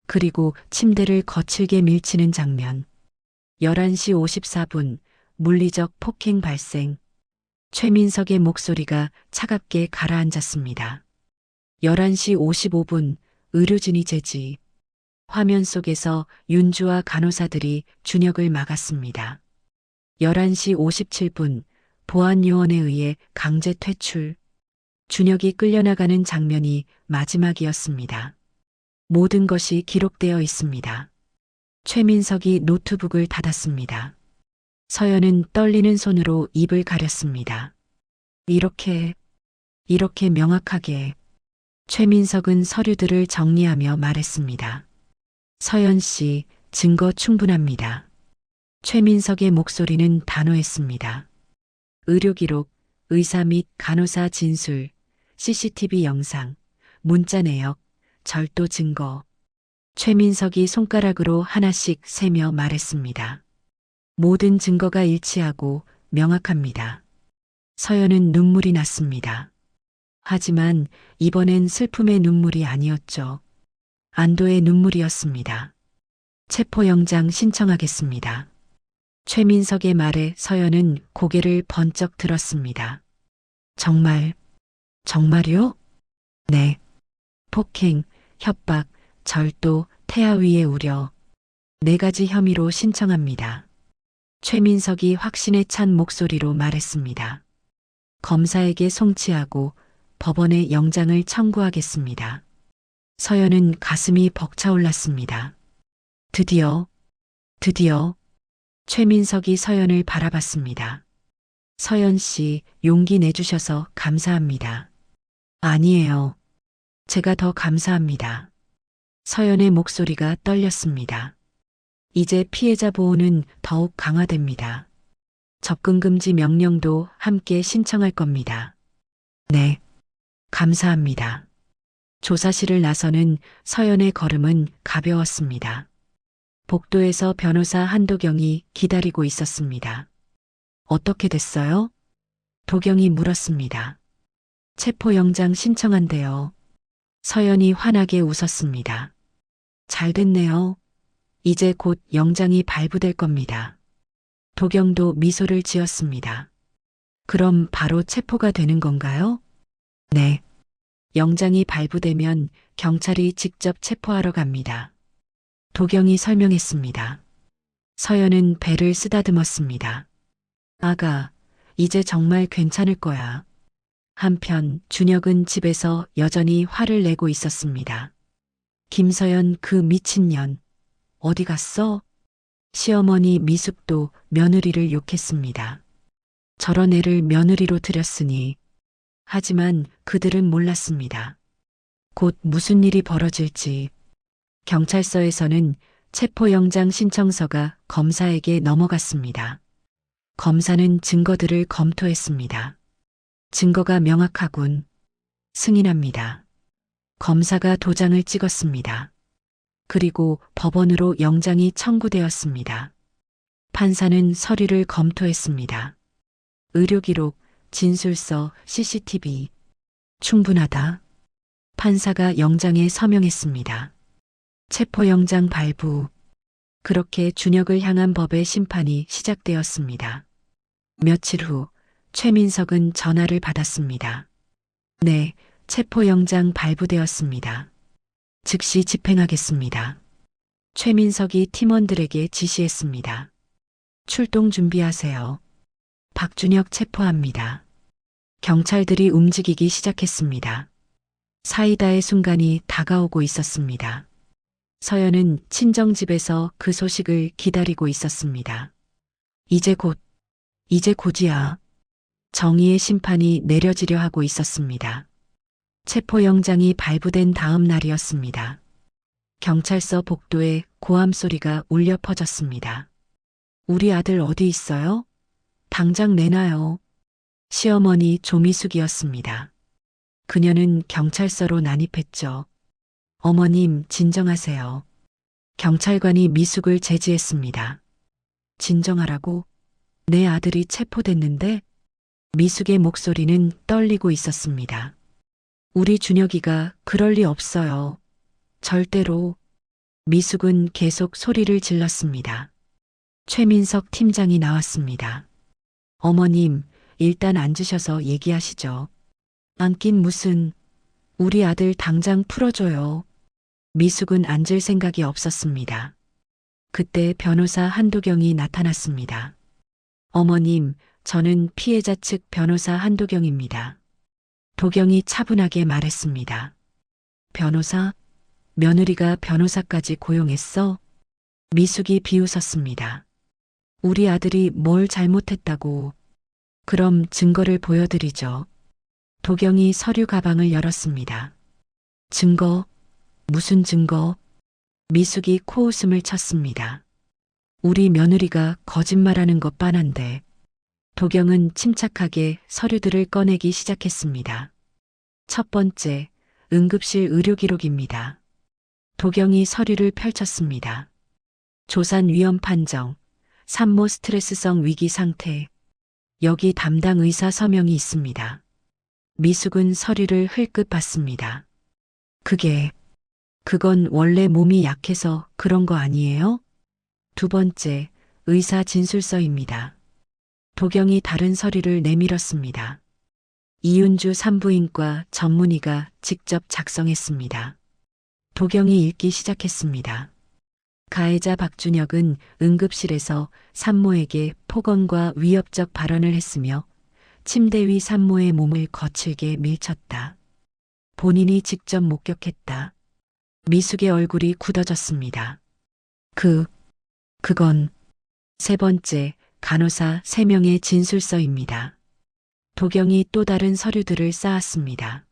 그리고 침대를 거칠게 밀치는 장면. 11시 54분 물리적 폭행 발생. 최민석의 목소리가 차갑게 가라앉았습니다. 11시 55분 의료진이 제지. 화면 속에서 윤주와 간호사들이 준혁을 막았습니다. 11시 57분 보안요원에 의해 강제 퇴출. 준혁이 끌려나가는 장면이 마지막이었습니다. 모든 것이 기록되어 있습니다. 최민석이 노트북을 닫았습니다. 서연은 떨리는 손으로 입을 가렸습니다. 이렇게 명확하게. 최민석은 서류들을 정리하며 말했습니다. 서연 씨, 증거 충분합니다. 최민석의 목소리는 단호했습니다. 의료기록, 의사 및 간호사 진술, CCTV 영상, 문자 내역, 절도 증거. 최민석이 손가락으로 하나씩 세며 말했습니다. 모든 증거가 일치하고 명확합니다. 서연은 눈물이 났습니다. 하지만 이번엔 슬픔의 눈물이 아니었죠. 안도의 눈물이었습니다. 체포영장 신청하겠습니다. 최민석의 말에 서연은 고개를 번쩍 들었습니다. 정말요? 네. 폭행, 협박, 절도, 태아 위의 우려. 4가지 혐의로 신청합니다. 최민석이 확신에 찬 목소리로 말했습니다. 검사에게 송치하고 법원에 영장을 청구하겠습니다. 서연은 가슴이 벅차올랐습니다. 드디어. 최민석이 서연을 바라봤습니다. 서연 씨, 용기 내주셔서 감사합니다. 아니에요. 제가 더 감사합니다. 서연의 목소리가 떨렸습니다. 이제 피해자 보호는 더욱 강화됩니다. 접근 금지 명령도 함께 신청할 겁니다. 네. 감사합니다. 조사실을 나서는 서연의 걸음은 가벼웠습니다. 복도에서 변호사 한도경이 기다리고 있었습니다. 어떻게 됐어요? 도경이 물었습니다. 체포영장 신청한대요. 서연이 환하게 웃었습니다. 잘 됐네요. 이제 곧 영장이 발부될 겁니다. 도경도 미소를 지었습니다. 그럼 바로 체포가 되는 건가요? 네. 영장이 발부되면 경찰이 직접 체포하러 갑니다. 도경이 설명했습니다. 서연은 배를 쓰다듬었습니다. 아가, 이제 정말 괜찮을 거야. 한편 준혁은 집에서 여전히 화를 내고 있었습니다. 김서연 그 미친년. 어디 갔어? 시어머니 미숙도 며느리를 욕했습니다. 저런 애를 며느리로 들였으니. 하지만 그들은 몰랐습니다. 곧 무슨 일이 벌어질지. 경찰서에서는 체포영장 신청서가 검사에게 넘어갔습니다. 검사는 증거들을 검토했습니다. 증거가 명확하군. 승인합니다. 검사가 도장을 찍었습니다. 그리고 법원으로 영장이 청구되었습니다. 판사는 서류를 검토했습니다. 의료기록, 진술서, CCTV. 충분하다. 판사가 영장에 서명했습니다. 체포영장 발부. 그렇게 준혁을 향한 법의 심판이 시작되었습니다. 며칠 후 최민석은 전화를 받았습니다. 네, 체포영장 발부되었습니다. 즉시 집행하겠습니다. 최민석이 팀원들에게 지시했습니다. 출동 준비하세요. 박준혁 체포합니다. 경찰들이 움직이기 시작했습니다. 사이다의 순간이 다가오고 있었습니다. 서연은 친정집에서 그 소식을 기다리고 있었습니다. 이제 곧이야. 정의의 심판이 내려지려 하고 있었습니다. 체포영장이 발부된 다음 날이었습니다. 경찰서 복도에 고함 소리가 울려 퍼졌습니다. 우리 아들 어디 있어요? 당장 내놔요. 시어머니 조미숙이었습니다. 그녀는 경찰서로 난입했죠. 어머님, 진정하세요. 경찰관이 미숙을 제지했습니다. 진정하라고? 내 아들이 체포됐는데? 미숙의 목소리는 떨리고 있었습니다. 우리 준혁이가 그럴 리 없어요. 절대로. 미숙은 계속 소리를 질렀습니다. 최민석 팀장이 나왔습니다. 어머님, 일단 앉으셔서 얘기하시죠. 앉긴 무슨. 우리 아들 당장 풀어줘요. 미숙은 앉을 생각이 없었습니다. 그때 변호사 한도경이 나타났습니다. 어머님, 저는 피해자 측 변호사 한도경입니다. 도경이 차분하게 말했습니다. 변호사? 며느리가 변호사까지 고용했어? 미숙이 비웃었습니다. 우리 아들이 뭘 잘못했다고. 그럼 증거를 보여드리죠. 도경이 서류 가방을 열었습니다. 증거? 무슨 증거? 미숙이 코웃음을 쳤습니다. 우리 며느리가 거짓말하는 것 빤한데. 도경은 침착하게 서류들을 꺼내기 시작했습니다. 첫 번째, 응급실 의료기록입니다. 도경이 서류를 펼쳤습니다. 조산 위험 판정, 산모 스트레스성 위기 상태. 여기 담당 의사 서명이 있습니다. 미숙은 서류를 흘끗 봤습니다. 그건 원래 몸이 약해서 그런 거 아니에요? 두 번째, 의사 진술서입니다. 도경이 다른 서류를 내밀었습니다. 이윤주 산부인과 전문의가 직접 작성했습니다. 도경이 읽기 시작했습니다. 가해자 박준혁은 응급실에서 산모에게 폭언과 위협적 발언을 했으며 침대 위 산모의 몸을 거칠게 밀쳤다. 본인이 직접 목격했다. 미숙의 얼굴이 굳어졌습니다. 그건 세 번째, 간호사 3명의 진술서입니다. 도경이 또 다른 서류들을 쌓았습니다.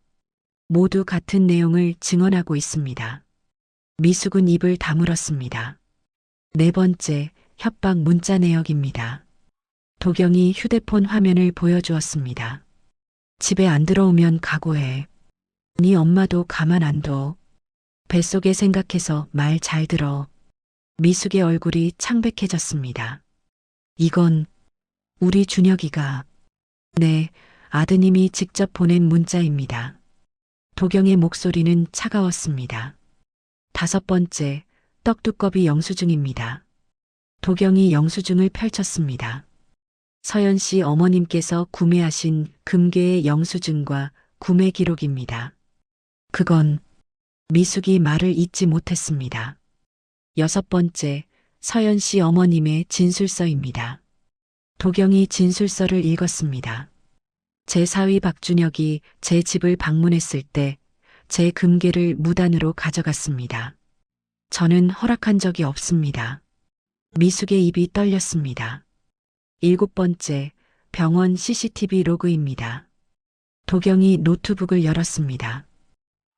모두 같은 내용을 증언하고 있습니다. 미숙은 입을 다물었습니다. 네 번째, 협박 문자 내역입니다. 도경이 휴대폰 화면을 보여주었습니다. 집에 안 들어오면 각오해. 네 엄마도 가만 안 둬. 뱃속에 생각해서 말 잘 들어. 미숙의 얼굴이 창백해졌습니다. 이건 우리 준혁이가. 네, 아드님이 직접 보낸 문자입니다. 도경의 목소리는 차가웠습니다. 다섯 번째, 떡두꺼비 영수증입니다. 도경이 영수증을 펼쳤습니다. 서연 씨 어머님께서 구매하신 금괴의 영수증과 구매 기록입니다. 그건 미숙이 말을 잇지 못했습니다. 여섯 번째, 서연 씨 어머님의 진술서입니다. 도경이 진술서를 읽었습니다. 제 사위 박준혁이 제 집을 방문했을 때 제 금괴를 무단으로 가져갔습니다. 저는 허락한 적이 없습니다. 미숙의 입이 떨렸습니다. 일곱 번째, 병원 CCTV 로그입니다. 도경이 노트북을 열었습니다.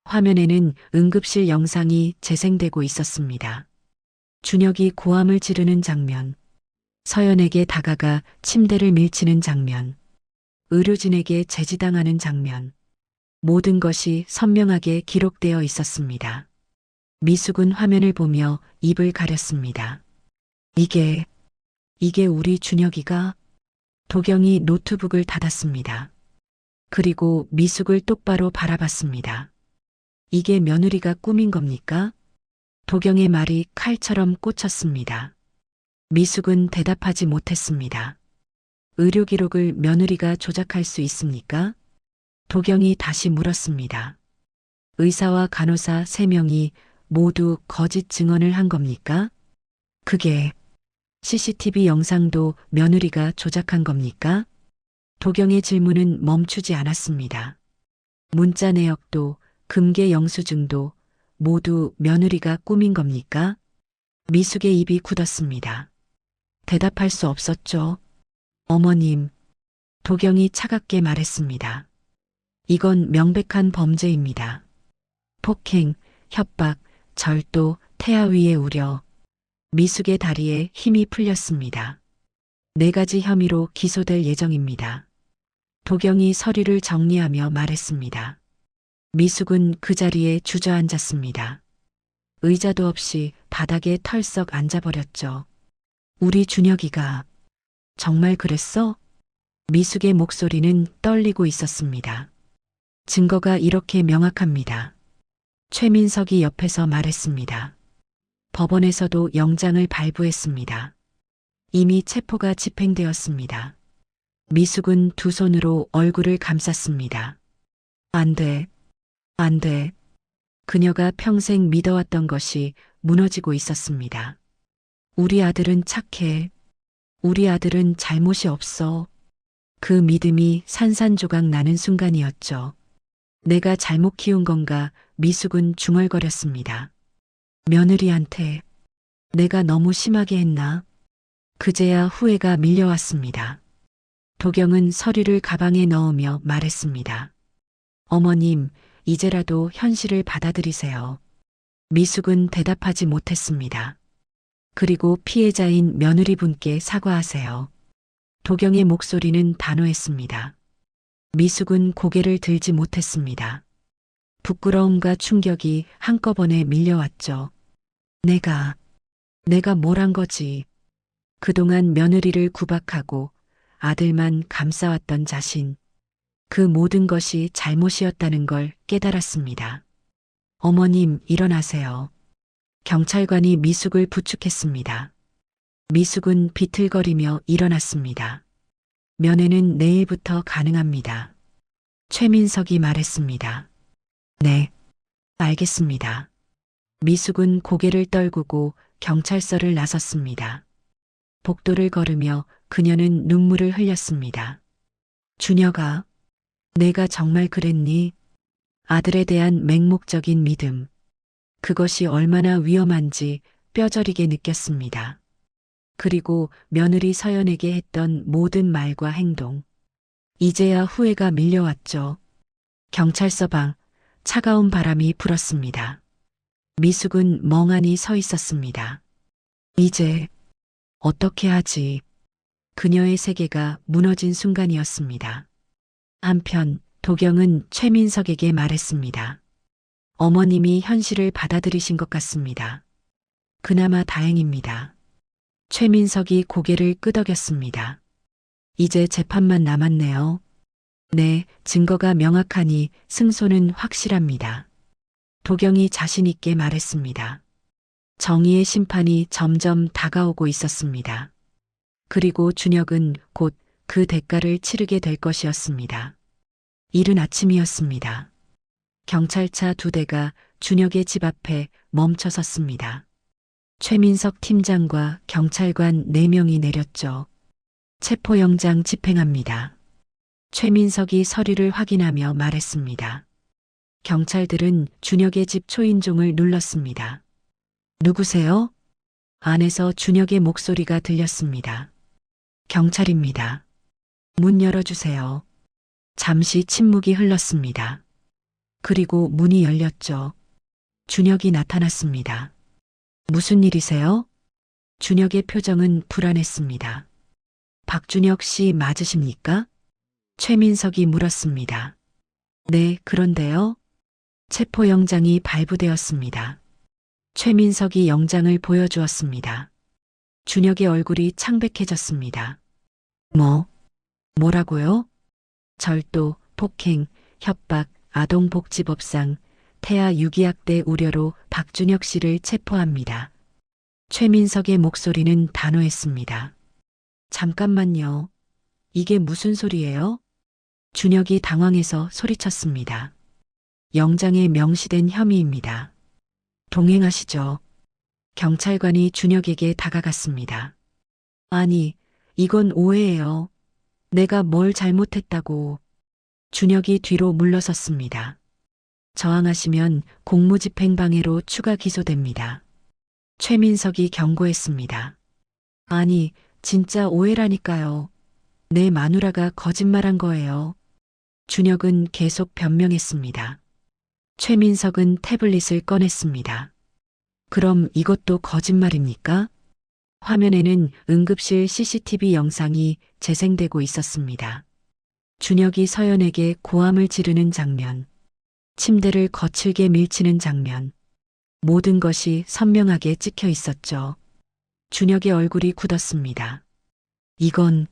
화면에는 응급실 영상이 재생되고 있었습니다. 준혁이 고함을 지르는 장면, 서연에게 다가가 침대를 밀치는 장면, 의료진에게 제지당하는 장면, 모든 것이 선명하게 기록되어 있었습니다. 미숙은 화면을 보며 입을 가렸습니다. 이게 우리 준혁이가? 도경이 노트북을 닫았습니다. 그리고 미숙을 똑바로 바라봤습니다. 이게 며느리가 꾸민 겁니까? 도경의 말이 칼처럼 꽂혔습니다. 미숙은 대답하지 못했습니다. 의료 기록을 며느리가 조작할 수 있습니까? 도경이 다시 물었습니다. 의사와 간호사 3명이 모두 거짓 증언을 한 겁니까? 그게 CCTV 영상도 며느리가 조작한 겁니까? 도경의 질문은 멈추지 않았습니다. 문자 내역도 금괴 영수증도 모두 며느리가 꾸민 겁니까? 미숙의 입이 굳었습니다. 대답할 수 없었죠. 어머님, 도경이 차갑게 말했습니다. 이건 명백한 범죄입니다. 폭행, 협박, 절도, 태아 위의 우려. 미숙의 다리에 힘이 풀렸습니다. 4가지 혐의로 기소될 예정입니다. 도경이 서류를 정리하며 말했습니다. 미숙은 그 자리에 주저앉았습니다. 의자도 없이 바닥에 털썩 앉아버렸죠. 우리 준혁이가 정말 그랬어? 미숙의 목소리는 떨리고 있었습니다. 증거가 이렇게 명확합니다. 최민석이 옆에서 말했습니다. 법원에서도 영장을 발부했습니다. 이미 체포가 집행되었습니다. 미숙은 두 손으로 얼굴을 감쌌습니다. 안 돼. 안 돼. 그녀가 평생 믿어왔던 것이 무너지고 있었습니다. 우리 아들은 착해. 우리 아들은 잘못이 없어. 그 믿음이 산산조각 나는 순간이었죠. 내가 잘못 키운 건가 미숙은 중얼거렸습니다. 며느리한테 내가 너무 심하게 했나? 그제야 후회가 밀려왔습니다. 도경은 서류를 가방에 넣으며 말했습니다. 어머님, 이제라도 현실을 받아들이세요. 미숙은 대답하지 못했습니다. 그리고 피해자인 며느리분께 사과하세요. 도경의 목소리는 단호했습니다. 미숙은 고개를 들지 못했습니다. 부끄러움과 충격이 한꺼번에 밀려왔죠. 내가 뭘 한 거지. 그동안 며느리를 구박하고 아들만 감싸왔던 자신. 그 모든 것이 잘못이었다는 걸 깨달았습니다. 어머님, 일어나세요. 경찰관이 미숙을 부축했습니다. 미숙은 비틀거리며 일어났습니다. 면회는 내일부터 가능합니다. 최민석이 말했습니다. 네, 알겠습니다. 미숙은 고개를 떨구고 경찰서를 나섰습니다. 복도를 걸으며 그녀는 눈물을 흘렸습니다. 준혁아, 내가 정말 그랬니? 아들에 대한 맹목적인 믿음. 그것이 얼마나 위험한지 뼈저리게 느꼈습니다. 그리고 며느리 서연에게 했던 모든 말과 행동. 이제야 후회가 밀려왔죠. 경찰서 방, 차가운 바람이 불었습니다. 미숙은 멍하니 서 있었습니다. 이제 어떻게 하지? 그녀의 세계가 무너진 순간이었습니다. 한편 도경은 최민석에게 말했습니다. 어머님이 현실을 받아들이신 것 같습니다. 그나마 다행입니다. 최민석이 고개를 끄덕였습니다. 이제 재판만 남았네요. 네, 증거가 명확하니 승소는 확실합니다. 도경이 자신 있게 말했습니다. 정의의 심판이 점점 다가오고 있었습니다. 그리고 준혁은 곧 그 대가를 치르게 될 것이었습니다. 이른 아침이었습니다. 경찰차 2대가 준혁의 집 앞에 멈춰 섰습니다. 최민석 팀장과 경찰관 4명이 내렸죠. 체포영장 집행합니다. 최민석이 서류를 확인하며 말했습니다. 경찰들은 준혁의 집 초인종을 눌렀습니다. 누구세요? 안에서 준혁의 목소리가 들렸습니다. 경찰입니다. 문 열어주세요. 잠시 침묵이 흘렀습니다. 그리고 문이 열렸죠. 준혁이 나타났습니다. 무슨 일이세요? 준혁의 표정은 불안했습니다. 박준혁 씨 맞으십니까? 최민석이 물었습니다. 네, 그런데요. 체포영장이 발부되었습니다. 최민석이 영장을 보여주었습니다. 준혁의 얼굴이 창백해졌습니다. 뭐라고요? 절도, 폭행, 협박, 아동복지법상, 태아 유기학대 우려로 박준혁 씨를 체포합니다. 최민석의 목소리는 단호했습니다. 잠깐만요. 이게 무슨 소리예요? 준혁이 당황해서 소리쳤습니다. 영장에 명시된 혐의입니다. 동행하시죠. 경찰관이 준혁에게 다가갔습니다. 아니, 이건 오해예요. 내가 뭘 잘못했다고. 준혁이 뒤로 물러섰습니다. 저항하시면 공무집행방해로 추가 기소됩니다. 최민석이 경고했습니다. 아니, 진짜 오해라니까요. 내 마누라가 거짓말한 거예요. 준혁은 계속 변명했습니다. 최민석은 태블릿을 꺼냈습니다. 그럼 이것도 거짓말입니까? 화면에는 응급실 CCTV 영상이 재생되고 있었습니다. 준혁이 서연에게 고함을 지르는 장면, 침대를 거칠게 밀치는 장면, 모든 것이 선명하게 찍혀 있었죠. 준혁의 얼굴이 굳었습니다. 이건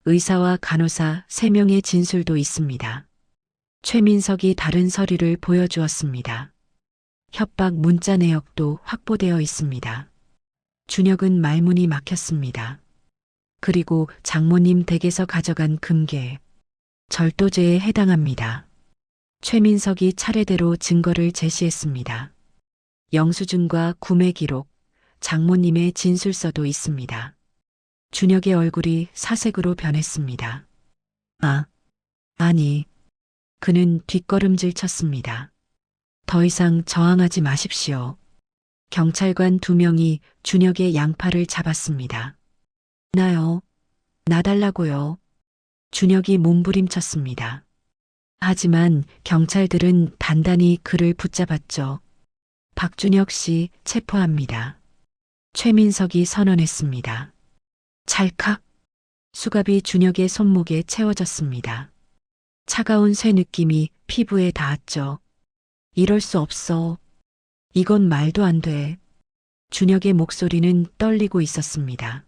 의사와 간호사 3명의 진술도 있습니다. 최민석이 다른 서류를 보여주었습니다. 협박 문자 내역도 확보되어 있습니다. 준혁은 말문이 막혔습니다. 그리고 장모님 댁에서 가져간 금괴, 절도죄에 해당합니다. 최민석이 차례대로 증거를 제시했습니다. 영수증과 구매 기록, 장모님의 진술서도 있습니다. 준혁의 얼굴이 사색으로 변했습니다. 아니. 그는 뒷걸음질 쳤습니다. 더 이상 저항하지 마십시오. 경찰관 2명이 준혁의 양팔을 잡았습니다. 나요. 나달라고요. 준혁이 몸부림쳤습니다. 하지만 경찰들은 단단히 그를 붙잡았죠. 박준혁 씨 체포합니다. 최민석이 선언했습니다. 찰칵. 수갑이 준혁의 손목에 채워졌습니다. 차가운 쇠 느낌이 피부에 닿았죠. 이럴 수 없어. 이건 말도 안 돼. 준혁의 목소리는 떨리고 있었습니다.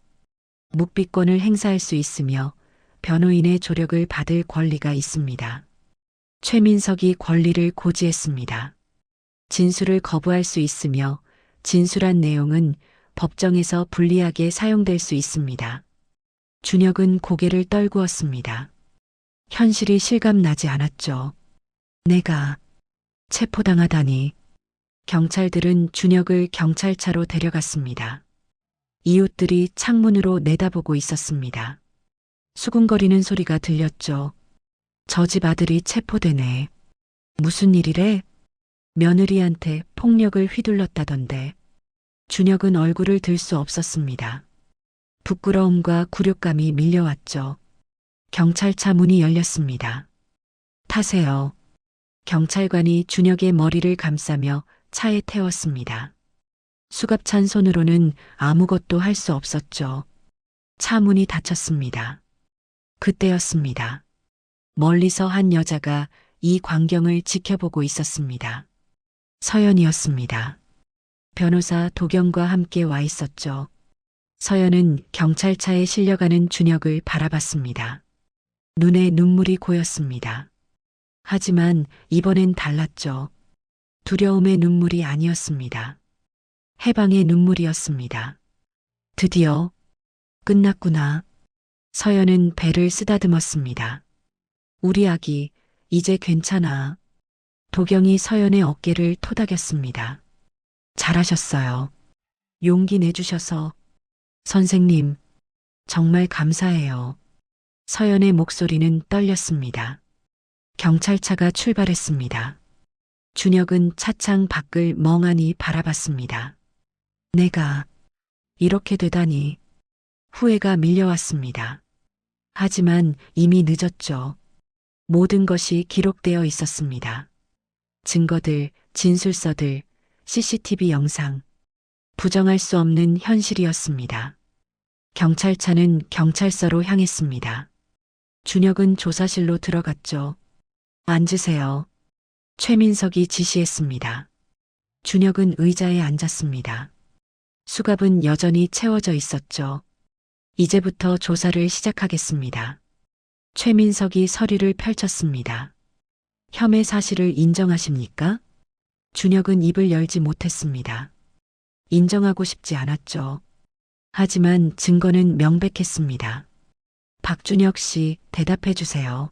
묵비권을 행사할 수 있으며 변호인의 조력을 받을 권리가 있습니다. 최민석이 권리를 고지했습니다. 진술을 거부할 수 있으며 진술한 내용은 법정에서 불리하게 사용될 수 있습니다. 준혁은 고개를 떨구었습니다. 현실이 실감나지 않았죠. 내가 체포당하다니. 경찰들은 준혁을 경찰차로 데려갔습니다. 이웃들이 창문으로 내다보고 있었습니다. 수군거리는 소리가 들렸죠. 저 집 아들이 체포되네. 무슨 일이래? 며느리한테 폭력을 휘둘렀다던데. 준혁은 얼굴을 들 수 없었습니다. 부끄러움과 굴욕감이 밀려왔죠. 경찰차 문이 열렸습니다. 타세요. 경찰관이 준혁의 머리를 감싸며 차에 태웠습니다. 수갑찬 손으로는 아무것도 할 수 없었죠. 차 문이 닫혔습니다. 그때였습니다. 멀리서 한 여자가 이 광경을 지켜보고 있었습니다. 서연이었습니다. 변호사 도경과 함께 와 있었죠. 서연은 경찰차에 실려가는 준혁을 바라봤습니다. 눈에 눈물이 고였습니다. 하지만 이번엔 달랐죠. 두려움의 눈물이 아니었습니다. 해방의 눈물이었습니다. 드디어 끝났구나. 서연은 배를 쓰다듬었습니다. 우리 아기, 이제 괜찮아. 도경이 서연의 어깨를 토닥였습니다. 잘하셨어요. 용기 내주셔서. 선생님, 정말 감사해요. 서연의 목소리는 떨렸습니다. 경찰차가 출발했습니다. 준혁은 차창 밖을 멍하니 바라봤습니다. 내가 이렇게 되다니. 후회가 밀려왔습니다. 하지만 이미 늦었죠. 모든 것이 기록되어 있었습니다. 증거들, 진술서들, CCTV 영상. 부정할 수 없는 현실이었습니다. 경찰차는 경찰서로 향했습니다. 준혁은 조사실로 들어갔죠. 앉으세요. 최민석이 지시했습니다. 준혁은 의자에 앉았습니다. 수갑은 여전히 채워져 있었죠. 이제부터 조사를 시작하겠습니다. 최민석이 서류를 펼쳤습니다. 혐의 사실을 인정하십니까? 준혁은 입을 열지 못했습니다. 인정하고 싶지 않았죠. 하지만 증거는 명백했습니다. 박준혁 씨, 대답해 주세요.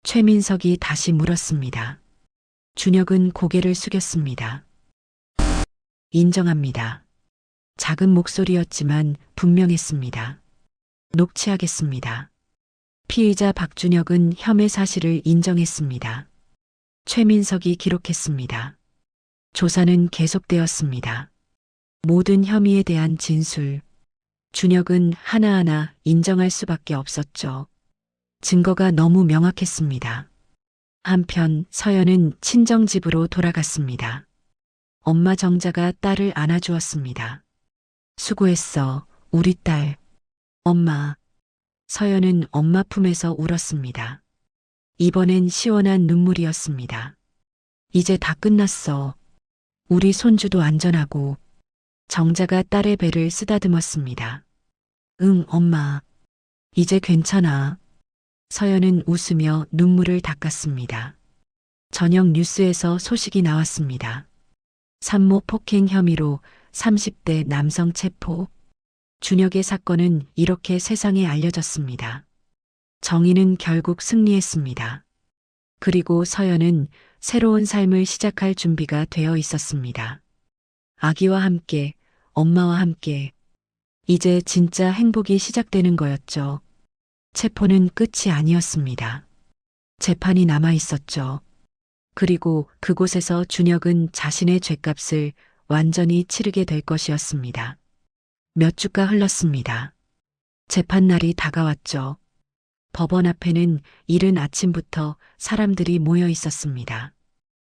최민석이 다시 물었습니다. 준혁은 고개를 숙였습니다. 인정합니다. 작은 목소리였지만 분명했습니다. 녹취하겠습니다. 피의자 박준혁은 혐의 사실을 인정했습니다. 최민석이 기록했습니다. 조사는 계속되었습니다. 모든 혐의에 대한 진술. 준혁은 하나하나 인정할 수밖에 없었죠. 증거가 너무 명확했습니다. 한편 서연은 친정집으로 돌아갔습니다. 엄마 정자가 딸을 안아주었습니다. 수고했어, 우리 딸. 엄마. 서연은 엄마 품에서 울었습니다. 이번엔 시원한 눈물이었습니다. 이제 다 끝났어. 우리 손주도 안전하고. 정자가 딸의 배를 쓰다듬었습니다. 응, 엄마. 이제 괜찮아. 서연은 웃으며 눈물을 닦았습니다. 저녁 뉴스에서 소식이 나왔습니다. 산모 폭행 혐의로 30대 남성 체포. 준혁의 사건은 이렇게 세상에 알려졌습니다. 정의는 결국 승리했습니다. 그리고 서연은 새로운 삶을 시작할 준비가 되어 있었습니다. 아기와 함께, 엄마와 함께. 이제 진짜 행복이 시작되는 거였죠. 체포는 끝이 아니었습니다. 재판이 남아 있었죠. 그리고 그곳에서 준혁은 자신의 죗값을 완전히 치르게 될 것이었습니다. 몇 주가 흘렀습니다. 재판날이 다가왔죠. 법원 앞에는 이른 아침부터 사람들이 모여 있었습니다.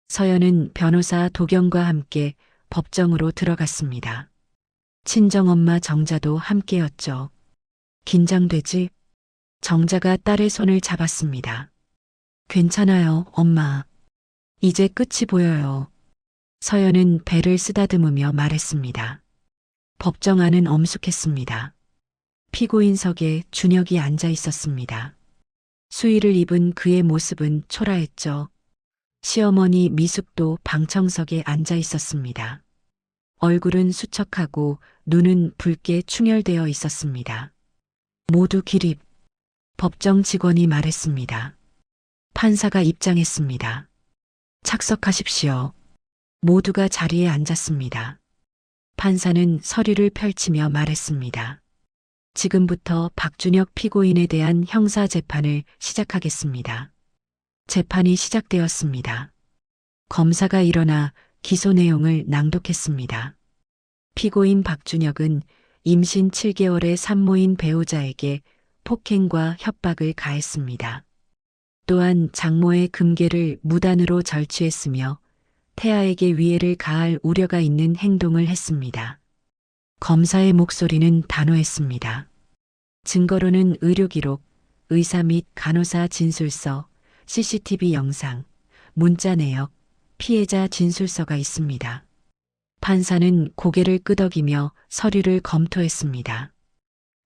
서연은 변호사 도경과 함께 법정으로 들어갔습니다. 친정엄마 정자도 함께였죠. 긴장되지? 정자가 딸의 손을 잡았습니다. 괜찮아요, 엄마. 이제 끝이 보여요. 서연은 배를 쓰다듬으며 말했습니다. 법정 안은 엄숙했습니다. 피고인석에 준혁이 앉아 있었습니다. 수의를 입은 그의 모습은 초라했죠. 시어머니 미숙도 방청석에 앉아 있었습니다. 얼굴은 수척하고 눈은 붉게 충혈되어 있었습니다. 모두 기립. 법정 직원이 말했습니다. 판사가 입장했습니다. 착석하십시오. 모두가 자리에 앉았습니다. 판사는 서류를 펼치며 말했습니다. 지금부터 박준혁 피고인에 대한 형사 재판을 시작하겠습니다. 재판이 시작되었습니다. 검사가 일어나 기소 내용을 낭독했습니다. 피고인 박준혁은 임신 7개월의 산모인 배우자에게 폭행과 협박을 가했습니다. 또한 장모의 금괴를 무단으로 절취했으며 태아에게 위해를 가할 우려가 있는 행동을 했습니다. 검사의 목소리는 단호했습니다. 증거로는 의료기록, 의사 및 간호사 진술서, CCTV 영상, 문자 내역, 피해자 진술서가 있습니다. 판사는 고개를 끄덕이며 서류를 검토했습니다.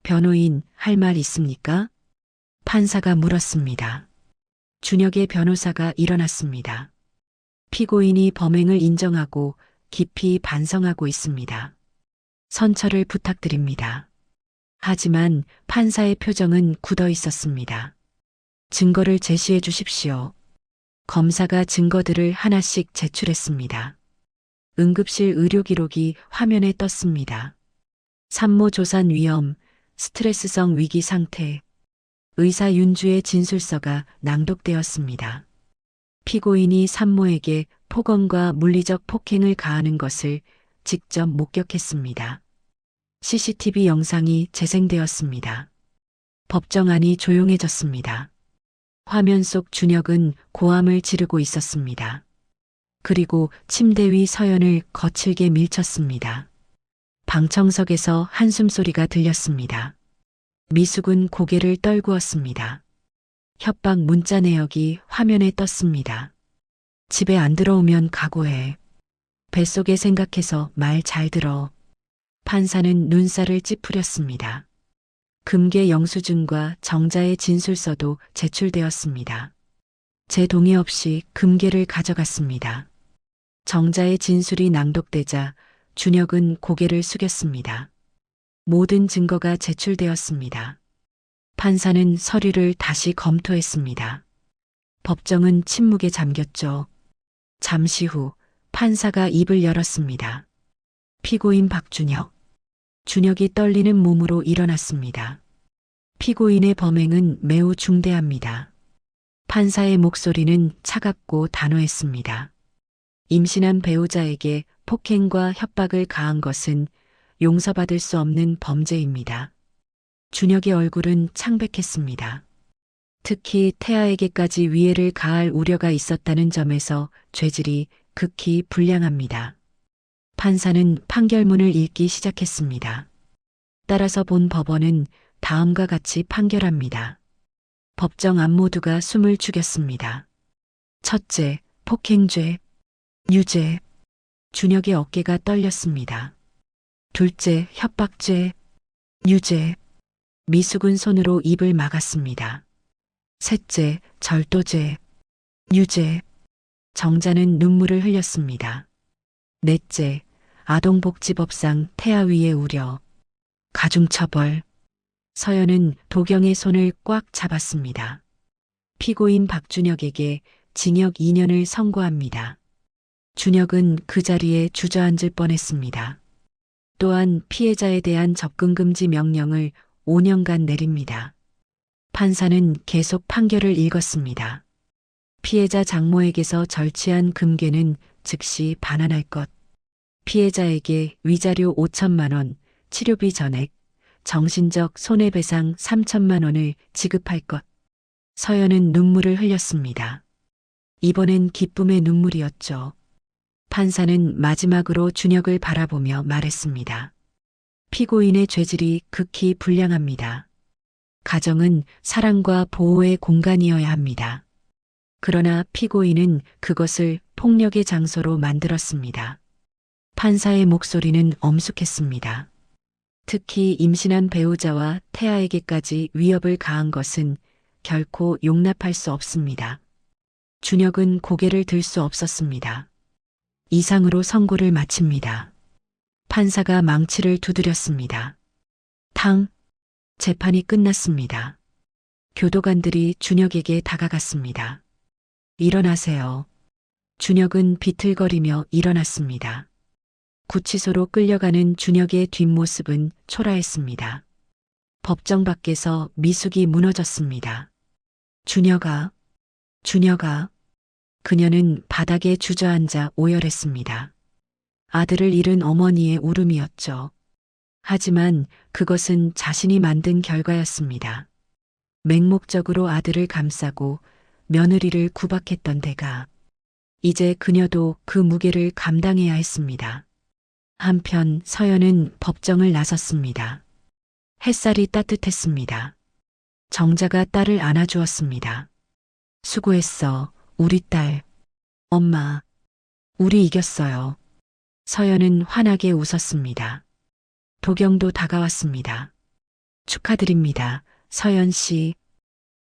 변호인, 할 말 있습니까? 판사가 물었습니다. 준혁의 변호사가 일어났습니다. 피고인이 범행을 인정하고 깊이 반성하고 있습니다. 선처를 부탁드립니다. 하지만 판사의 표정은 굳어 있었습니다. 증거를 제시해 주십시오. 검사가 증거들을 하나씩 제출했습니다. 응급실 의료 기록이 화면에 떴습니다. 산모 조산 위험, 스트레스성 위기 상태, 의사 윤주의 진술서가 낭독되었습니다. 피고인이 산모에게 폭언과 물리적 폭행을 가하는 것을 직접 목격했습니다. CCTV 영상이 재생되었습니다. 법정 안이 조용해졌습니다. 화면 속 준혁은 고함을 지르고 있었습니다. 그리고 침대 위 서연을 거칠게 밀쳤습니다. 방청석에서 한숨소리가 들렸습니다. 미숙은 고개를 떨구었습니다. 협박 문자 내역이 화면에 떴습니다. 집에 안 들어오면 각오해. 뱃속에 생각해서 말 잘 들어. 판사는 눈살을 찌푸렸습니다. 금괴 영수증과 정자의 진술서도 제출되었습니다. 제 동의 없이 금괴를 가져갔습니다. 정자의 진술이 낭독되자 준혁은 고개를 숙였습니다. 모든 증거가 제출되었습니다. 판사는 서류를 다시 검토했습니다. 법정은 침묵에 잠겼죠. 잠시 후 판사가 입을 열었습니다. 피고인 박준혁. 준혁이 떨리는 몸으로 일어났습니다. 피고인의 범행은 매우 중대합니다. 판사의 목소리는 차갑고 단호했습니다. 임신한 배우자에게 폭행과 협박을 가한 것은 용서받을 수 없는 범죄입니다. 준혁의 얼굴은 창백했습니다. 특히 태아에게까지 위해를 가할 우려가 있었다는 점에서 죄질이 극히 불량합니다. 판사는 판결문을 읽기 시작했습니다. 따라서 본 법원은 다음과 같이 판결합니다. 법정 안 모두가 숨을 죽였습니다. 첫째, 폭행죄. 유죄. 준혁의 어깨가 떨렸습니다. 둘째, 협박죄. 유죄. 미숙은 손으로 입을 막았습니다. 셋째, 절도죄. 유죄. 정자는 눈물을 흘렸습니다. 넷째, 아동복지법상 태아 위해 우려. 가중처벌. 서연은 도경의 손을 꽉 잡았습니다. 피고인 박준혁에게 징역 2년을 선고합니다. 준혁은 그 자리에 주저앉을 뻔했습니다. 또한 피해자에 대한 접근 금지 명령을 5년간 내립니다. 판사는 계속 판결을 읽었습니다. 피해자 장모에게서 절취한 금괴는 즉시 반환할 것. 피해자에게 위자료 5천만 원, 치료비 전액, 정신적 손해배상 3천만 원을 지급할 것. 서연은 눈물을 흘렸습니다. 이번엔 기쁨의 눈물이었죠. 판사는 마지막으로 준혁을 바라보며 말했습니다. 피고인의 죄질이 극히 불량합니다. 가정은 사랑과 보호의 공간이어야 합니다. 그러나 피고인은 그것을 폭력의 장소로 만들었습니다. 판사의 목소리는 엄숙했습니다. 특히 임신한 배우자와 태아에게까지 위협을 가한 것은 결코 용납할 수 없습니다. 준혁은 고개를 들 수 없었습니다. 이상으로 선고를 마칩니다. 판사가 망치를 두드렸습니다. 탕! 재판이 끝났습니다. 교도관들이 준혁에게 다가갔습니다. 일어나세요. 준혁은 비틀거리며 일어났습니다. 구치소로 끌려가는 준혁의 뒷모습은 초라했습니다. 법정 밖에서 미숙이 무너졌습니다. 준혁아, 준혁아. 그녀는 바닥에 주저앉아 오열했습니다. 아들을 잃은 어머니의 울음이었죠. 하지만 그것은 자신이 만든 결과였습니다. 맹목적으로 아들을 감싸고 며느리를 구박했던 대가 이제 그녀도 그 무게를 감당해야 했습니다. 한편 서연은 법정을 나섰습니다. 햇살이 따뜻했습니다. 정자가 딸을 안아주었습니다. 수고했어, 우리 딸. 엄마, 우리 이겼어요. 서연은 환하게 웃었습니다. 도경도 다가왔습니다. 축하드립니다, 서연 씨.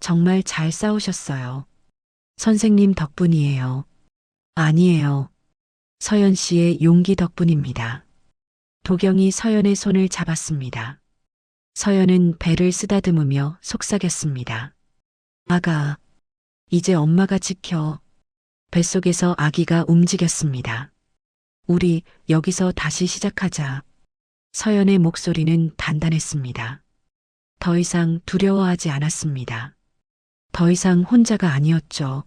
정말 잘 싸우셨어요. 선생님 덕분이에요. 아니에요. 서연 씨의 용기 덕분입니다. 도경이 서연의 손을 잡았습니다. 서연은 배를 쓰다듬으며 속삭였습니다. 아가, 이제 엄마가 지켜. 뱃속에서 아기가 움직였습니다. 우리 여기서 다시 시작하자. 서연의 목소리는 단단했습니다. 더 이상 두려워하지 않았습니다. 더 이상 혼자가 아니었죠.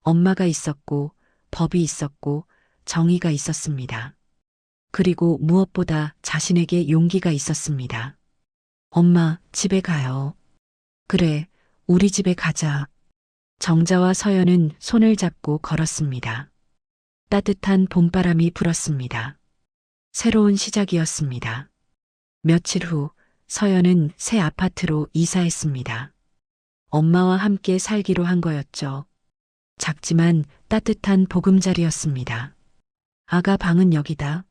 엄마가 있었고, 법이 있었고, 정의가 있었습니다. 그리고 무엇보다 자신에게 용기가 있었습니다. 엄마, 집에 가요. 그래, 우리 집에 가자. 정자와 서연은 손을 잡고 걸었습니다. 따뜻한 봄바람이 불었습니다. 새로운 시작이었습니다. 며칠 후 서연은 새 아파트로 이사했습니다. 엄마와 함께 살기로 한 거였죠. 작지만 따뜻한 보금자리였습니다. 아가 방은 여기다.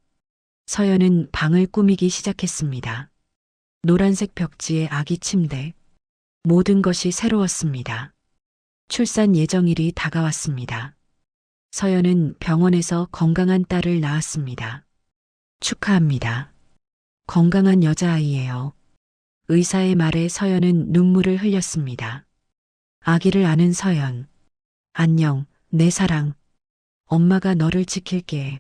서연은 방을 꾸미기 시작했습니다. 노란색 벽지에 아기 침대. 모든 것이 새로웠습니다. 출산 예정일이 다가왔습니다. 서연은 병원에서 건강한 딸을 낳았습니다. 축하합니다. 건강한 여자아이예요. 의사의 말에 서연은 눈물을 흘렸습니다. 아기를 안은 서연. 안녕, 내 사랑. 엄마가 너를 지킬게.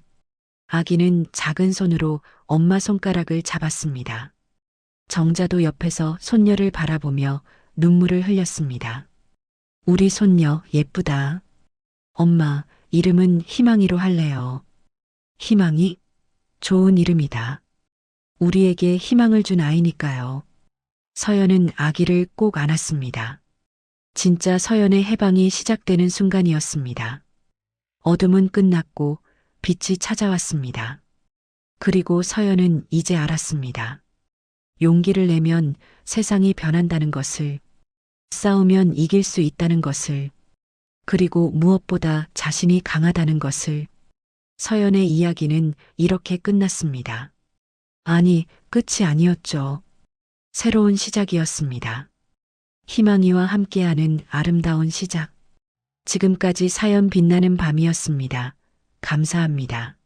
아기는 작은 손으로 엄마 손가락을 잡았습니다. 정자도 옆에서 손녀를 바라보며 눈물을 흘렸습니다. 우리 손녀 예쁘다. 엄마, 이름은 희망이로 할래요. 희망이? 좋은 이름이다. 우리에게 희망을 준 아이니까요. 서연은 아기를 꼭 안았습니다. 진짜 서연의 해방이 시작되는 순간이었습니다. 어둠은 끝났고 빛이 찾아왔습니다. 그리고 서연은 이제 알았습니다. 용기를 내면 세상이 변한다는 것을, 싸우면 이길 수 있다는 것을, 그리고 무엇보다 자신이 강하다는 것을. 서연의 이야기는 이렇게 끝났습니다. 아니, 끝이 아니었죠. 새로운 시작이었습니다. 희망이와 함께하는 아름다운 시작. 지금까지 사연 빛나는 밤이었습니다. 감사합니다.